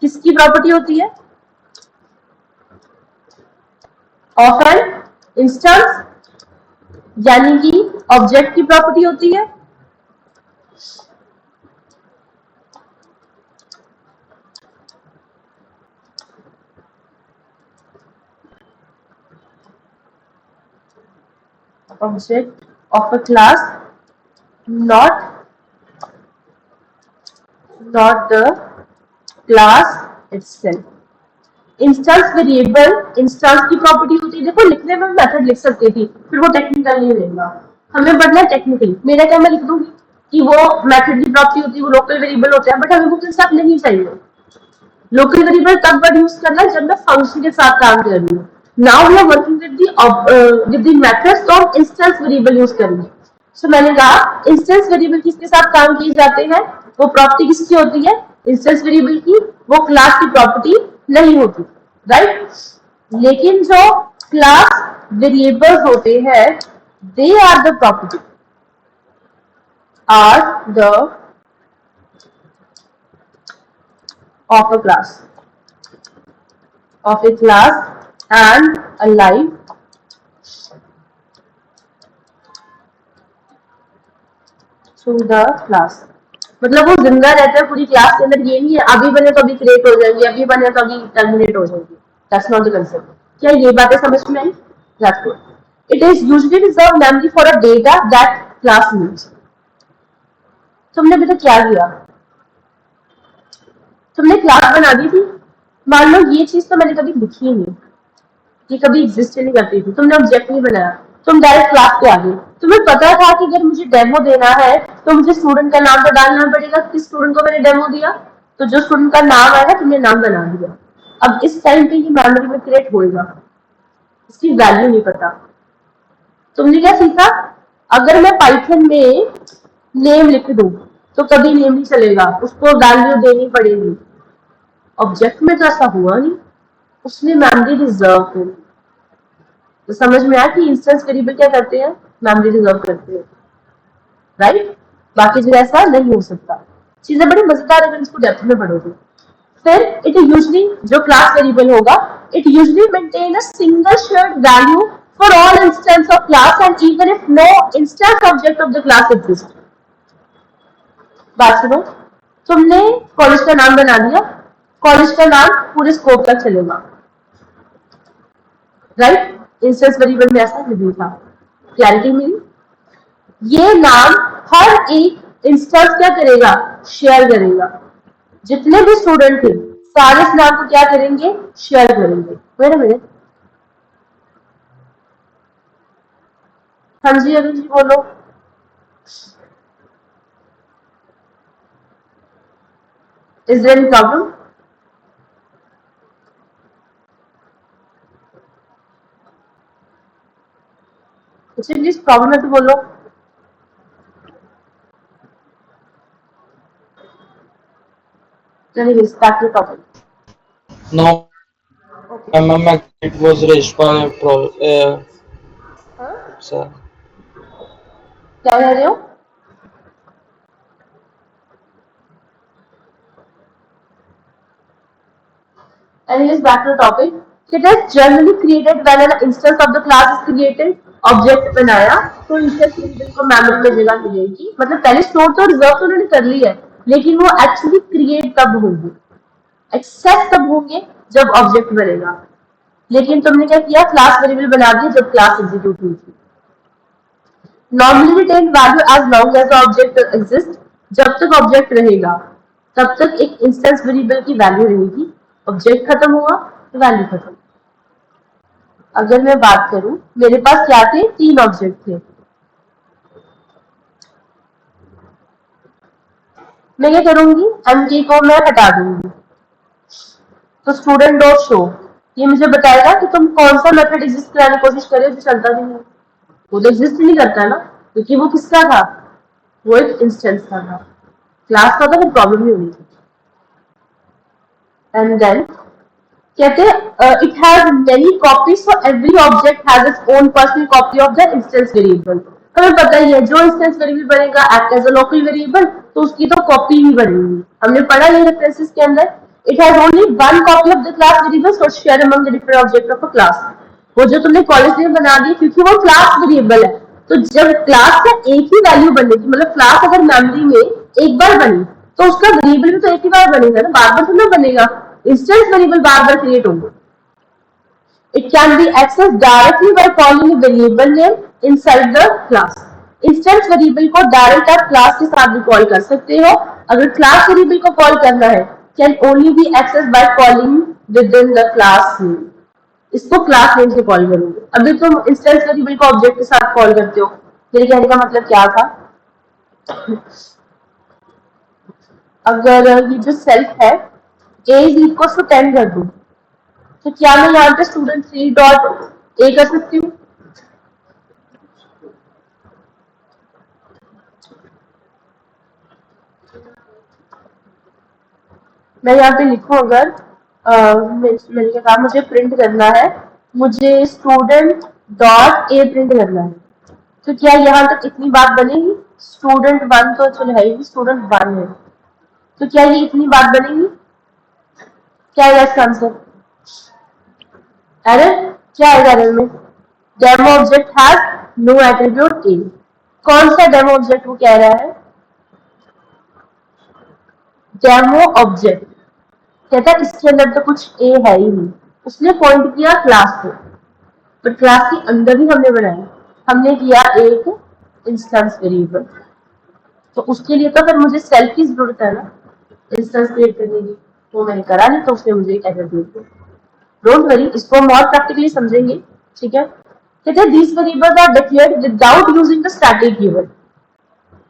किसकी प्रॉपर्टी होती है, ऑफ एन इंस्टेंस, यानी कि ऑब्जेक्ट की प्रॉपर्टी होती है। Object of a class, not the class itself. Instance variable instance की प्रॉपर्टी होती है। देखो लिखने में मेथड लिख सकती थी, फिर वो टेक्निकल नहीं रहेगा, हमें बढ़ना है टेक्निकली। मेरा क्या, मैं लिख दूंगी कि वो मेथड की प्रॉपर्टी होती है, वो लोकल वेरिएबल होते हैं, बट हमें वो के साथ नहीं चाहिए। लोकल वेरिएबल तब वर्ड यूज करना है जब मैं फंक्शन के साथ काम कर रही हूँ। Now we are working with the methods of instance variable use करेंगे। सो मैंने कहा इंस्टेंस वेरिएबल किसके साथ काम किए जाते हैं, वो प्रॉपर्टी किसकी होती है, इंस्टेंस वेरिएबल की, वो क्लास की प्रॉपर्टी नहीं होती, राइट। लेकिन जो क्लास वेरिएबल होते हैं, they are the property, are the of a class and alive through the class। मतलब वो जिंदा रहता है पूरी क्लास के अंदर, ये नहीं है अभी बने तो अभी क्रिएट हो जाएंगे, अभी बने तो अभी टर्मिनेट हो जाएंगे। That's not the concept. क्या ये बातें समझ में आई? That's good. It is usually reserve memory for a data that class needs. तुमने अभी तक क्या किया, तुमने क्लास बना दी थी, मान लो ये चीज तो मैंने कभी लिखी ही नहीं, ये कभी एग्जिस्ट नहीं करती थी, तुमने ऑब्जेक्ट नहीं बनाया, तुम डायरेक्ट क्लास पे आ गए। तुम्हें पता था कि अगर मुझे डेमो देना है तो मुझे स्टूडेंट का नाम तो डालना पड़ेगा, किस स्टूडेंट को मैंने डेमो दिया, तो जो स्टूडेंट का नाम आएगा तुमने नाम बना दिया। अब इस टाइम पे ये मेमोरी में क्रिएट होएगा, इसकी वैल्यू नहीं पता। तुमने क्या सीखा, अगर मैं पाइथन में नेम लिख दूं तो कभी नेम नहीं चलेगा, उसको वैल्यू देनी पड़ेगी। ऑब्जेक्ट में तो ऐसा हुआ नहीं, उसने मेमोरी रिजर्व कर। तो समझ में आया कि इंस्टेंस वेरिएबल क्या करते हैं, मेमोरी रिजर्व करते हैं, राइट। बाकी जो ऐसा नहीं हो सकता। चीजें बड़ी मजेदार है अगर इसको डेप्थ में पढ़ोगे। फिर इट यूजुअली, जो क्लास वेरिएबल होगा, it usually maintain a single shared value for all instance of class and even if no instance object of the class exist. बात सुनो, तुमने कॉलेज का नाम बना दिया, कॉलेज का नाम पूरे स्कोप तक चलेगा, राइट। इंस्टेंस वेरिएबल में ऐसा नहीं था। क्लैरिटी मिली? ये नाम हर एक इंस्टेंस क्या करेगा, शेयर करेगा। जितने भी स्टूडेंट थे सारे इस नाम को क्या करेंगे, शेयर करेंगे। वेट अ मिनट, हाँ जी अरुण जी बोलो। Is there any problem? Please problem है तो बोलो। Anyways, back to the topic. No, ma'am, it was raised by sir. क्या कह रहे हो? Anyways, back to the topic. It is generally created when an instance of the class is created. Object बनाया तो instance variable को memory में जगह मिलेगी, मतलब पहले स्टोर तो रिजर्व तो उन्होंने कर ली है, लेकिन वो एक्चुअली क्रिएट तब होंगे, एक्सेस तब होंगे जब ऑब्जेक्ट बनेगा। लेकिन तुमने क्या किया, क्लास वेरिएबल बना दिया जब क्लास एग्जीक्यूट हुई थी। Normally retain value as long as object exist, जब तक ऑब्जेक्ट रहेगा तब तक एक इंस्टेंस वेरिएबल की वैल्यू रहेगी। ऑब्जेक्ट खत्म हुआ तो वैल्यू खत्म। अगर मैं बात करूं, मेरे पास क्या थे, 3 ऑब्जेक्ट थे। मैं क्या करूंगी, एमके को मैं हटा दूंगी। तो स्टूडेंट डॉट शो ये मुझे बताएगा कि तुम कौन सा मेथड एग्जिस्ट कराने की कोशिश कर रहे हो जो चलता भी नहीं। वो तो एग्जिस्ट नहीं करता ना, क्योंकि वो किसका था, वो एक इंस्टेंस का था, क्लास का, तो प्रॉब्लम नहीं हुई थी। एंड देन कहते हैं it has many copies, so every object has its own personal copy of the instance variable. हमें पता ही है जो इंस्टेंस वेरिएबल बनेगा act as a local variable, तो उसकी तो कॉपी ही बनेगी। हमने पढ़ा ये रेफरेंसेस के अंदर, it has only one copy of the class variable so share among the different object of a class. वो जो तुमने कॉलेज में बना दी क्योंकि वो क्लास वेरिएबल है, तो जब क्लास का एक ही वैल्यू बनेगी, मतलब क्लास अगर मेमोरी में एक बार बनी तो उसका वेरिएबल भी तो एक ही बार बनेगा ना, बार बार तो ना बनेगा। इंस्टेंस वेरिएबल बार बार क्रिएट होंगे। It can be accessed directly by calling a variable name inside the class. Instance variable को डायरेक्ट आप क्लास के साथ भी कॉल कर सकते हो। अगर क्लास वेरिएबल को कॉल करना है, can only be access by calling within the class name. इसको क्लास नेम से कॉल करोगे। अभी तुम इंस्टेंस वेरिएबल को ऑब्जेक्ट के साथ कॉल करते हो। मेरे कहने का मतलब क्या था, अगर ये जो सेल्फ है a इज इक्वल टू 10 कर दूं, तो क्या मैं यहाँ पे स्टूडेंट 3 डॉट ए कर सकती हूँ। मैं यहाँ पे लिखूं अगर मैंने क्या कहा, मुझे प्रिंट करना है, मुझे स्टूडेंट डॉट ए प्रिंट करना है, तो क्या यहाँ तक इतनी बात बनेगी, स्टूडेंट 1 तो चलो है ही, स्टूडेंट 1 है, तो क्या ये इतनी बात बनेगी, क्या है इसका आंसर। एरर क्या आएगा एरर में, demo object has no attribute A. कौन सा डेमो ऑब्जेक्ट वो कह रहा है, डेमो ऑब्जेक्ट कहता है इसके अंदर तो कुछ ए है ही नहीं। उसने पॉइंट किया क्लास को, पर क्लास के अंदर ही हमने बनाया, हमने किया एक इंस्टेंस वेरिएबल, तो उसके लिए तो फिर मुझे सेल्फ की जरूरत है ना इंस्टेंस क्रिएट करने की, वो मैंने करा नहीं, तो उसने मुझे एक एरर दे दिया। डोंट वरी, इसको हम और प्रैक्टिकली समझेंगे, ठीक है। कहते हैं these variables are declared without using the static keyword.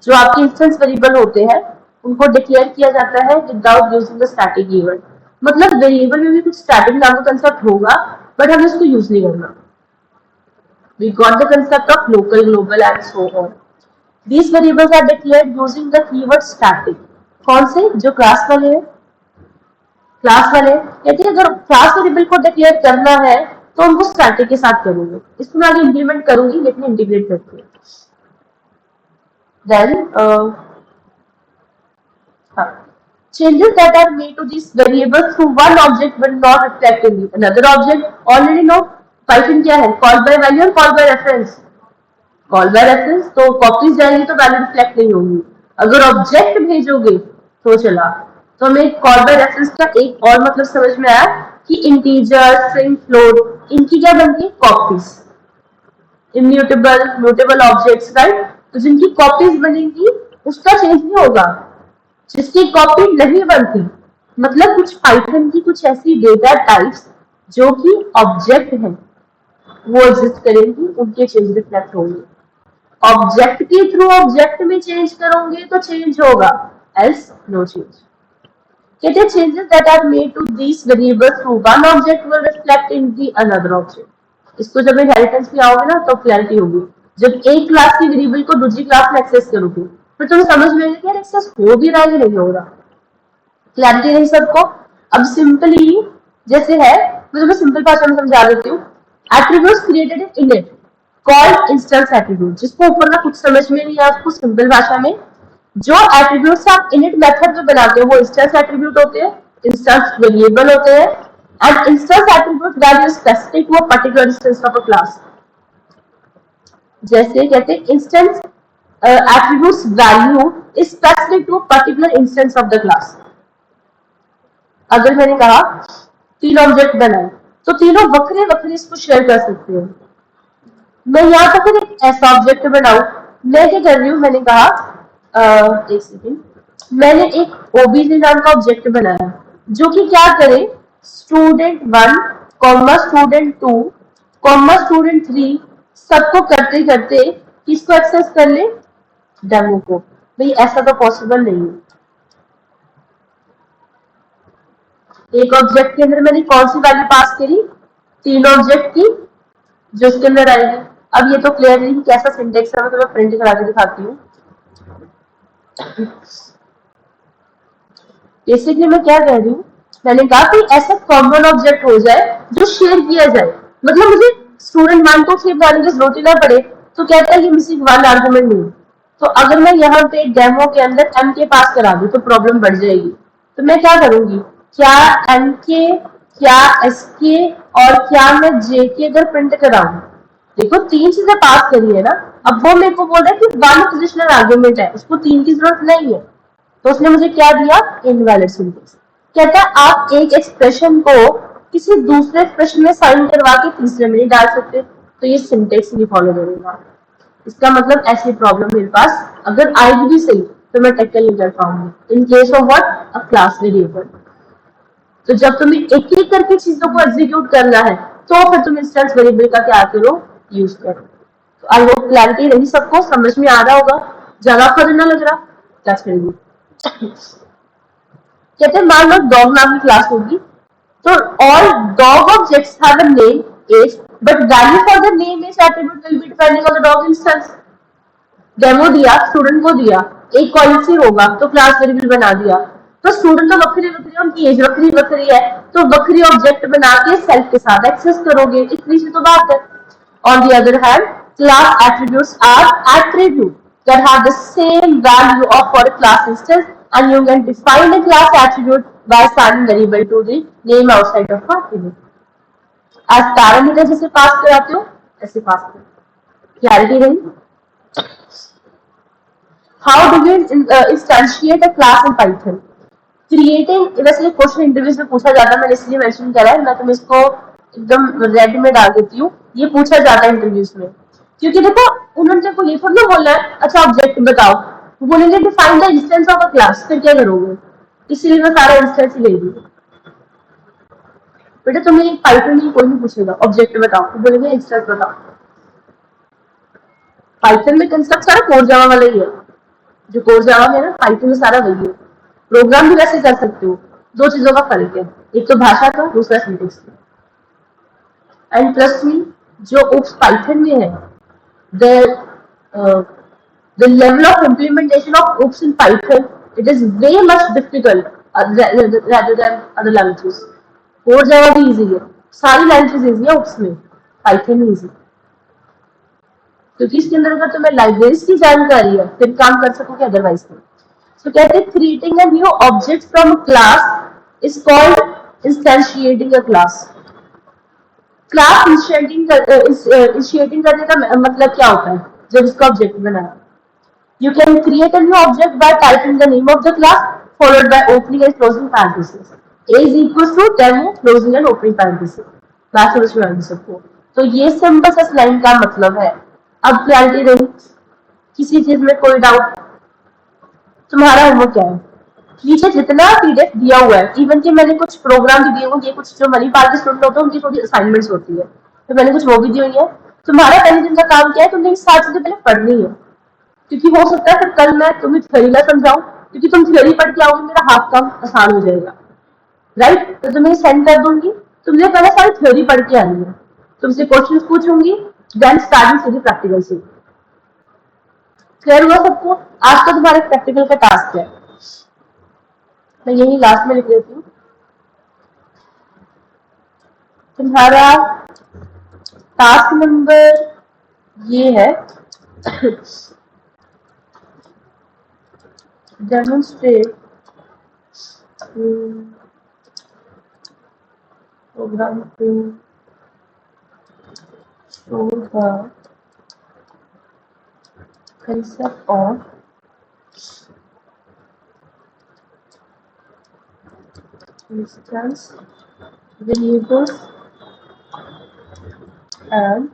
जो आपके इंस्टेंस वेरिएबल होते हैं उनको डिक्लेयर किया जाता है without using the static keyword. मतलब वेरिएबल में भी कुछ स्टैटिक नाम का कंसेप्ट होगा, बट हमें इसको यूज नहीं करना। We got the concept of local, global and so on. These variables are declared using the keyword static. कौन से, जो क्लास वाले हैं, क्लास वाले कहते हैं अगर क्लास वेरिएबल को डिक्लेयर करना है तो उनको स्टैटिक के साथ करूंगी। इसको मैं आगे इंप्लीमेंट करूंगी, लेकिन इंटीग्रेट करती हूँ। Then changes that are made to these variables through one object will not reflect in another object. Already know Python क्या है, call by value और call by reference। call by reference तो copies जाएंगी तो value reflect नहीं होगी। अगर object भेजोगे तो चला। तो हमें कॉल बाय रेफरेंस का एक और मतलब समझ में आया कि इंटीजर, स्ट्रिंग, फ्लोट, इनकी क्या बनती है, copies. Immutable, mutable objects, right. तो जिनकी कॉपीज बनेंगी उसका चेंज नहीं होगा, जिसकी कॉपी नहीं बनती, मतलब कुछ पाइथन की कुछ ऐसी डेटा टाइप्स जो कि ऑब्जेक्ट है वो एग्जिस्ट करेंगी, उनके चेंज रिफ्लेक्ट होंगे। ऑब्जेक्ट के थ्रू ऑब्जेक्ट में चेंज करोगे तो चेंज होगा, एल्स नो चेंज। कहते हैं changes that are made to these variables through one object will reflect in the another object. इसको जब इनहेरिटेंस में आओगे ना तो क्लैरिटी होगी। जब एक क्लास की वेरिएबल को दूसरी क्लास में एक्सेस करोगे फिर तुम्हें समझ में आएगा कि यार एक्सेस हो भी रहा है नहीं हो रहा। क्लैरिटी नहीं सबको। अब सिंपली जैसे है, मैं तुम्हें सिंपल भाषा में समझा देती हूँ। Attributes created in init called instance attribute. जिसको ऊपर ना कुछ समझ में नहीं आया उसको सिंपल भाषा में, जो एट्रीब्यूट्स आप इनिट मेथड में बनाते हो वो इंस्टेंस एट्रीब्यूट होते हैं, इंस्टेंस वेरिएबल होते हैं। And instance attribute that is specific to a particular instance of a class. जैसे कहते हैं instance attributes value is specific to a particular instance of the class. अगर मैंने कहा 3 ऑब्जेक्ट बनाए तो तीनों वक्रे वक्रे इसको शेयर कर सकते हैं। मैं यहाँ पर फिर एक ऐसा ऑब्जेक्ट बनाऊं, मैं क्या कर रही हूँ, मैंने कहा एक सेकेंड, मैंने एक ओबीजे नाम का ऑब्जेक्ट बनाया जो कि क्या करे, student1 comma student2 comma student3 सबको करते करते किसको एक्सेस कर ले, डेमो को। भाई ऐसा तो पॉसिबल नहीं है। एक ऑब्जेक्ट के अंदर मैंने कौन सी वैल्यू पास करी, 3 ऑब्जेक्ट की जो इसके अंदर आएगी। अब ये तो क्लियर नहीं कि कैसा सिंटेक्स है, मैं तुम्हें प्रिंट करा के दिखाती हूँ। बेसिकली मैं क्या कह रही हूँ, मैंने कहा कि ऐसा कॉमन ऑब्जेक्ट हो जाए जो शेयर किया जाए, मतलब मुझे स्टूडेंट 1 को शेयर करने की जरूरत ही ना पड़े। तो कहता है कि मिसिंग 1 आर्गुमेंट नहीं। तो अगर मैं यहाँ पे डेमो के अंदर एम के पास करा दूं तो प्रॉब्लम बढ़ जाएगी। तो मैं क्या करूंगी, क्या एम के, क्या एस के और क्या मैं जे के अगर प्रिंट कराऊं, देखो 3 चीजें पास करी है ना। अब वो मेरे को बोल रहा है कि 1 पोजिशनल आर्गुमेंट है, उसको 3 की जरूरत नहीं है। तो उसने मुझे क्या दिया, इनवैलिड सिंटेक्स। कहता है आप एक एक्सप्रेशन को किसी दूसरे एक्सप्रेशन में साइन करवा के तीसरे में नहीं डाल सकते, तो ये सिंटेक्स नहीं फॉलो करेगा। इसका मतलब ऐसी प्रॉब्लम मेरे पास अगर आएगी भी सही तो मैं टैकल नहीं कर पाऊंगी in case of what, a class variable. तो जब तुम्हें एक एक करके चीजों को एग्जीक्यूट करना है तो फिर तुम इंस्टेंस वेरिएबल का क्या करो, यूज करो। तो आई होप क्लैरिटी रही, सबको समझ में आ रहा होगा, ज्यादा फर्क ना लग रहा। That's very good. कहते हैं मान लो डॉग नाम की क्लास होगी, तो all dog objects have a name as but value for the name as attribute will be depending on the dog instance. Demo दिया, स्टूडेंट को दिया, एक कॉलेज से होगा तो क्लास वेरिएबल बना दिया। तो स्टूडेंट तो वक्री वक्री, उनकी एज वक्री वक्री है, तो वक्री ऑब्जेक्ट बना के सेल्फ के साथ एक्सेस करोगे, इतनी सी तो बात है। On the other hand, class attributes are attributes that have the same value of for a class instance, and you can define a class attribute by assigning variable to the name outside of attribute. As parameter जैसे पास कराते हो ऐसे पास करो। Clarity रही? How do you instantiate a class in Python? Creating, वैसे question interviews में पूछा जाता है, मैंने इसलिए मेंशन करा है, मैं तुम्हें इसको एकदम रेड में डाल देती हूँ। ये पूछा जाता है इंटरव्यूज में, क्योंकि देखो उन्होंने को ये थोड़ा बोलना है अच्छा ऑब्जेक्ट बताओ, वो बोलेंगे define the instance of a class, फिर क्या करोगे, इसीलिए मैं सारा इंस्टेंस ही ले ली। बेटा तुम्हें पाइथन में कोई नहीं पूछेगा ऑब्जेक्ट बताओ, तो बोलेंगे इंस्टेंस बताओ। पाइथन में कंसेप्ट सारा कोर जावा वाला ही है, जो कोर जावा है ना पाइथन में सारा वही है। प्रोग्राम भी वैसे कर सकते हो, 2 चीजों का फर्क है, एक तो भाषा का, दूसरा सिंटेक्स का। एंड ट्रस्ट मी, जो ओप्स पाइथन में है, the level of implementation of OOPS in Python, it is way much difficult rather than other languages. Core Java भी easy है, सारी languages easy है, OOPS में Python easy, क्योंकि इसके अंदर अगर तुम्हें लाइब्रेरीज की जानकारी है फिर काम कर सकोगे, अदरवाइज नहीं। So कहते हैं creating a new object from a class is called instantiating a class. Class instantiating करने का मतलब क्या होता है, जब इसका ऑब्जेक्ट बनाना। You can create a new object by typing the name of the class followed by opening and closing parentheses. A is equals to demo closing and opening parentheses. बात समझ में आएगी सबको? तो ये सिंपल सा लाइन का मतलब है। अब क्लैरिटी रही, किसी चीज में कोई डाउट? तुम्हारा होमवर्क क्या है, नीचे जितना पीडीएफ दिया हुआ है, इवन कि मैंने कुछ प्रोग्राम भी दिए होंगे, कुछ जो मणिपाल के स्टूडेंट होते हैं उनकी थोड़ी असाइनमेंट्स होती है, तो मैंने कुछ वो भी दी हुई है। तुम्हारा पहले दिन का काम क्या है, तुमने 7 चीजें पहले पढ़नी है, क्योंकि हो सकता है फिर कल मैं तुम्हें थ्योरी ना समझाऊं, क्योंकि तुम थ्योरी पढ़ के आओगे मेरा हाफ काम आसान हो जाएगा, राइट। तो तुम्हें सेंड कर दूंगी, तुमने पहले सारी थ्योरी पढ़ के आनी है, तुमसे क्वेश्चन पूछूंगी, देन स्टार्टिंग सीधी प्रैक्टिकल से। क्लियर हुआ सबको? आज तो तुम्हारे प्रैक्टिकल का टास्क है, मैं यही लास्ट में लिख देती हूँ। तुम्हारा टास्क नंबर ये है, demonstrate program to show the concept of instance variables and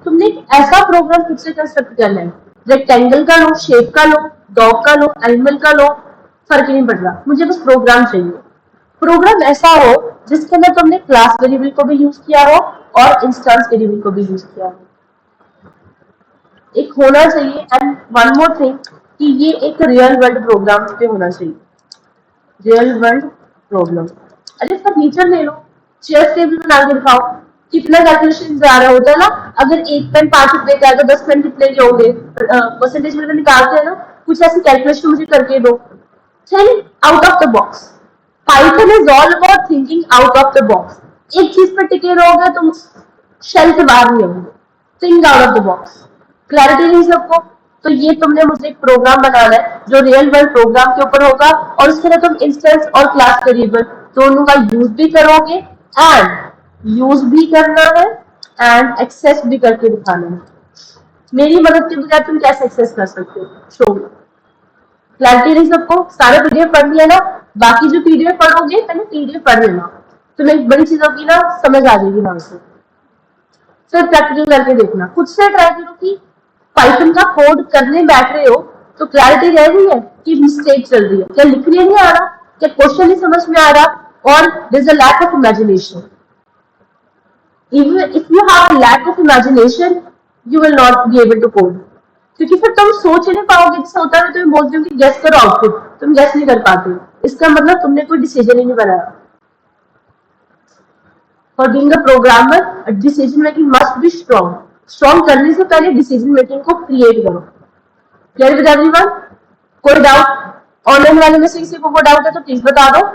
तुमने एक ऐसा प्रोग्राम खुद से कंस्ट्रक्ट करना है, रेक्टेंगल का लो, शेप का लो, डॉग का लो, एनिमल का लो, फर्क नहीं पड़ रहा, मुझे बस प्रोग्राम चाहिए। प्रोग्राम ऐसा हो जिसके अंदर तुमने क्लास वेरिएबल को भी यूज किया हो और इंस्टेंस वेरिएबल को भी यूज किया हो। एक होना चाहिए, एंड वन मोर थिंग कि ये एक रियल वर्ल्ड प्रोग्राम पे होना चाहिए। Real world problem. अरे फर्नीचर ले लो, चेयर टेबल बना के दिखाओ, कितना कैलकुलेशन जा रहा होता है ना। अगर एक पेन 5 रुपए का है तो 10 पेन कितने के होंगे, परसेंटेज में निकालते हैं ना, कुछ ऐसी कैलकुलेशन मुझे करके दो। Think out of the box. Python is all about thinking out of the box. एक चीज पर टिके रहोगे तुम शेल से बाहर नहीं होंगे। Think out of the box. Clarity नहीं सबको? तो ये तुमने मुझे एक प्रोग्राम बनाना है जो रियल वर्ल्ड प्रोग्राम के ऊपर होगा, और उसके लिए तुम इंस्टेंस और क्लास वेरिएबल दोनों का यूज भी करोगे, एंड यूज भी करना है एंड एक्सेस भी करके दिखाना है। मेरी मदद के बगैर तुम कैसे एक्सेस कर सकते हो? शो क्लैरिटी नहीं सबको? सारे पीडीएफ पढ़ लिया ना? बाकी जो पीडीएफ पढ़ोगे पहले पीडीएफ पढ़ लेना, तुम्हें एक बड़ी चीजों की ना समझ आ जाएगी वहां से। फिर प्रैक्टिकल करके देखना, खुद से ट्राई करो कि पाइथन का कोड करने बैठ रहे हो तो क्लैरिटी रह रही है कि मिस्टेक चल रही है, क्या लिखने नहीं आ रहा, क्या क्वेश्चन नहीं समझ में आ रहा, और there is a lack of imagination. Even if you have a lack of imagination, you will not be able to code. क्योंकि फिर तुम सोच नहीं पाओगे। जैसा होता है तुम्हें बोलते हो कि गेस करो आउटपुट, तुम गेस नहीं कर पाते, इसका मतलब तुमने कोई डिसीजन ही नहीं बनाया। For being a programmer, a decision making must be strong. Strong करने से पहले डिसीजन मेकिंग को क्रिएट करो। Clear with everyone? कोई डाउट? ऑनलाइन वाले में से किसी को कोई डाउट है तो प्लीज बता दो।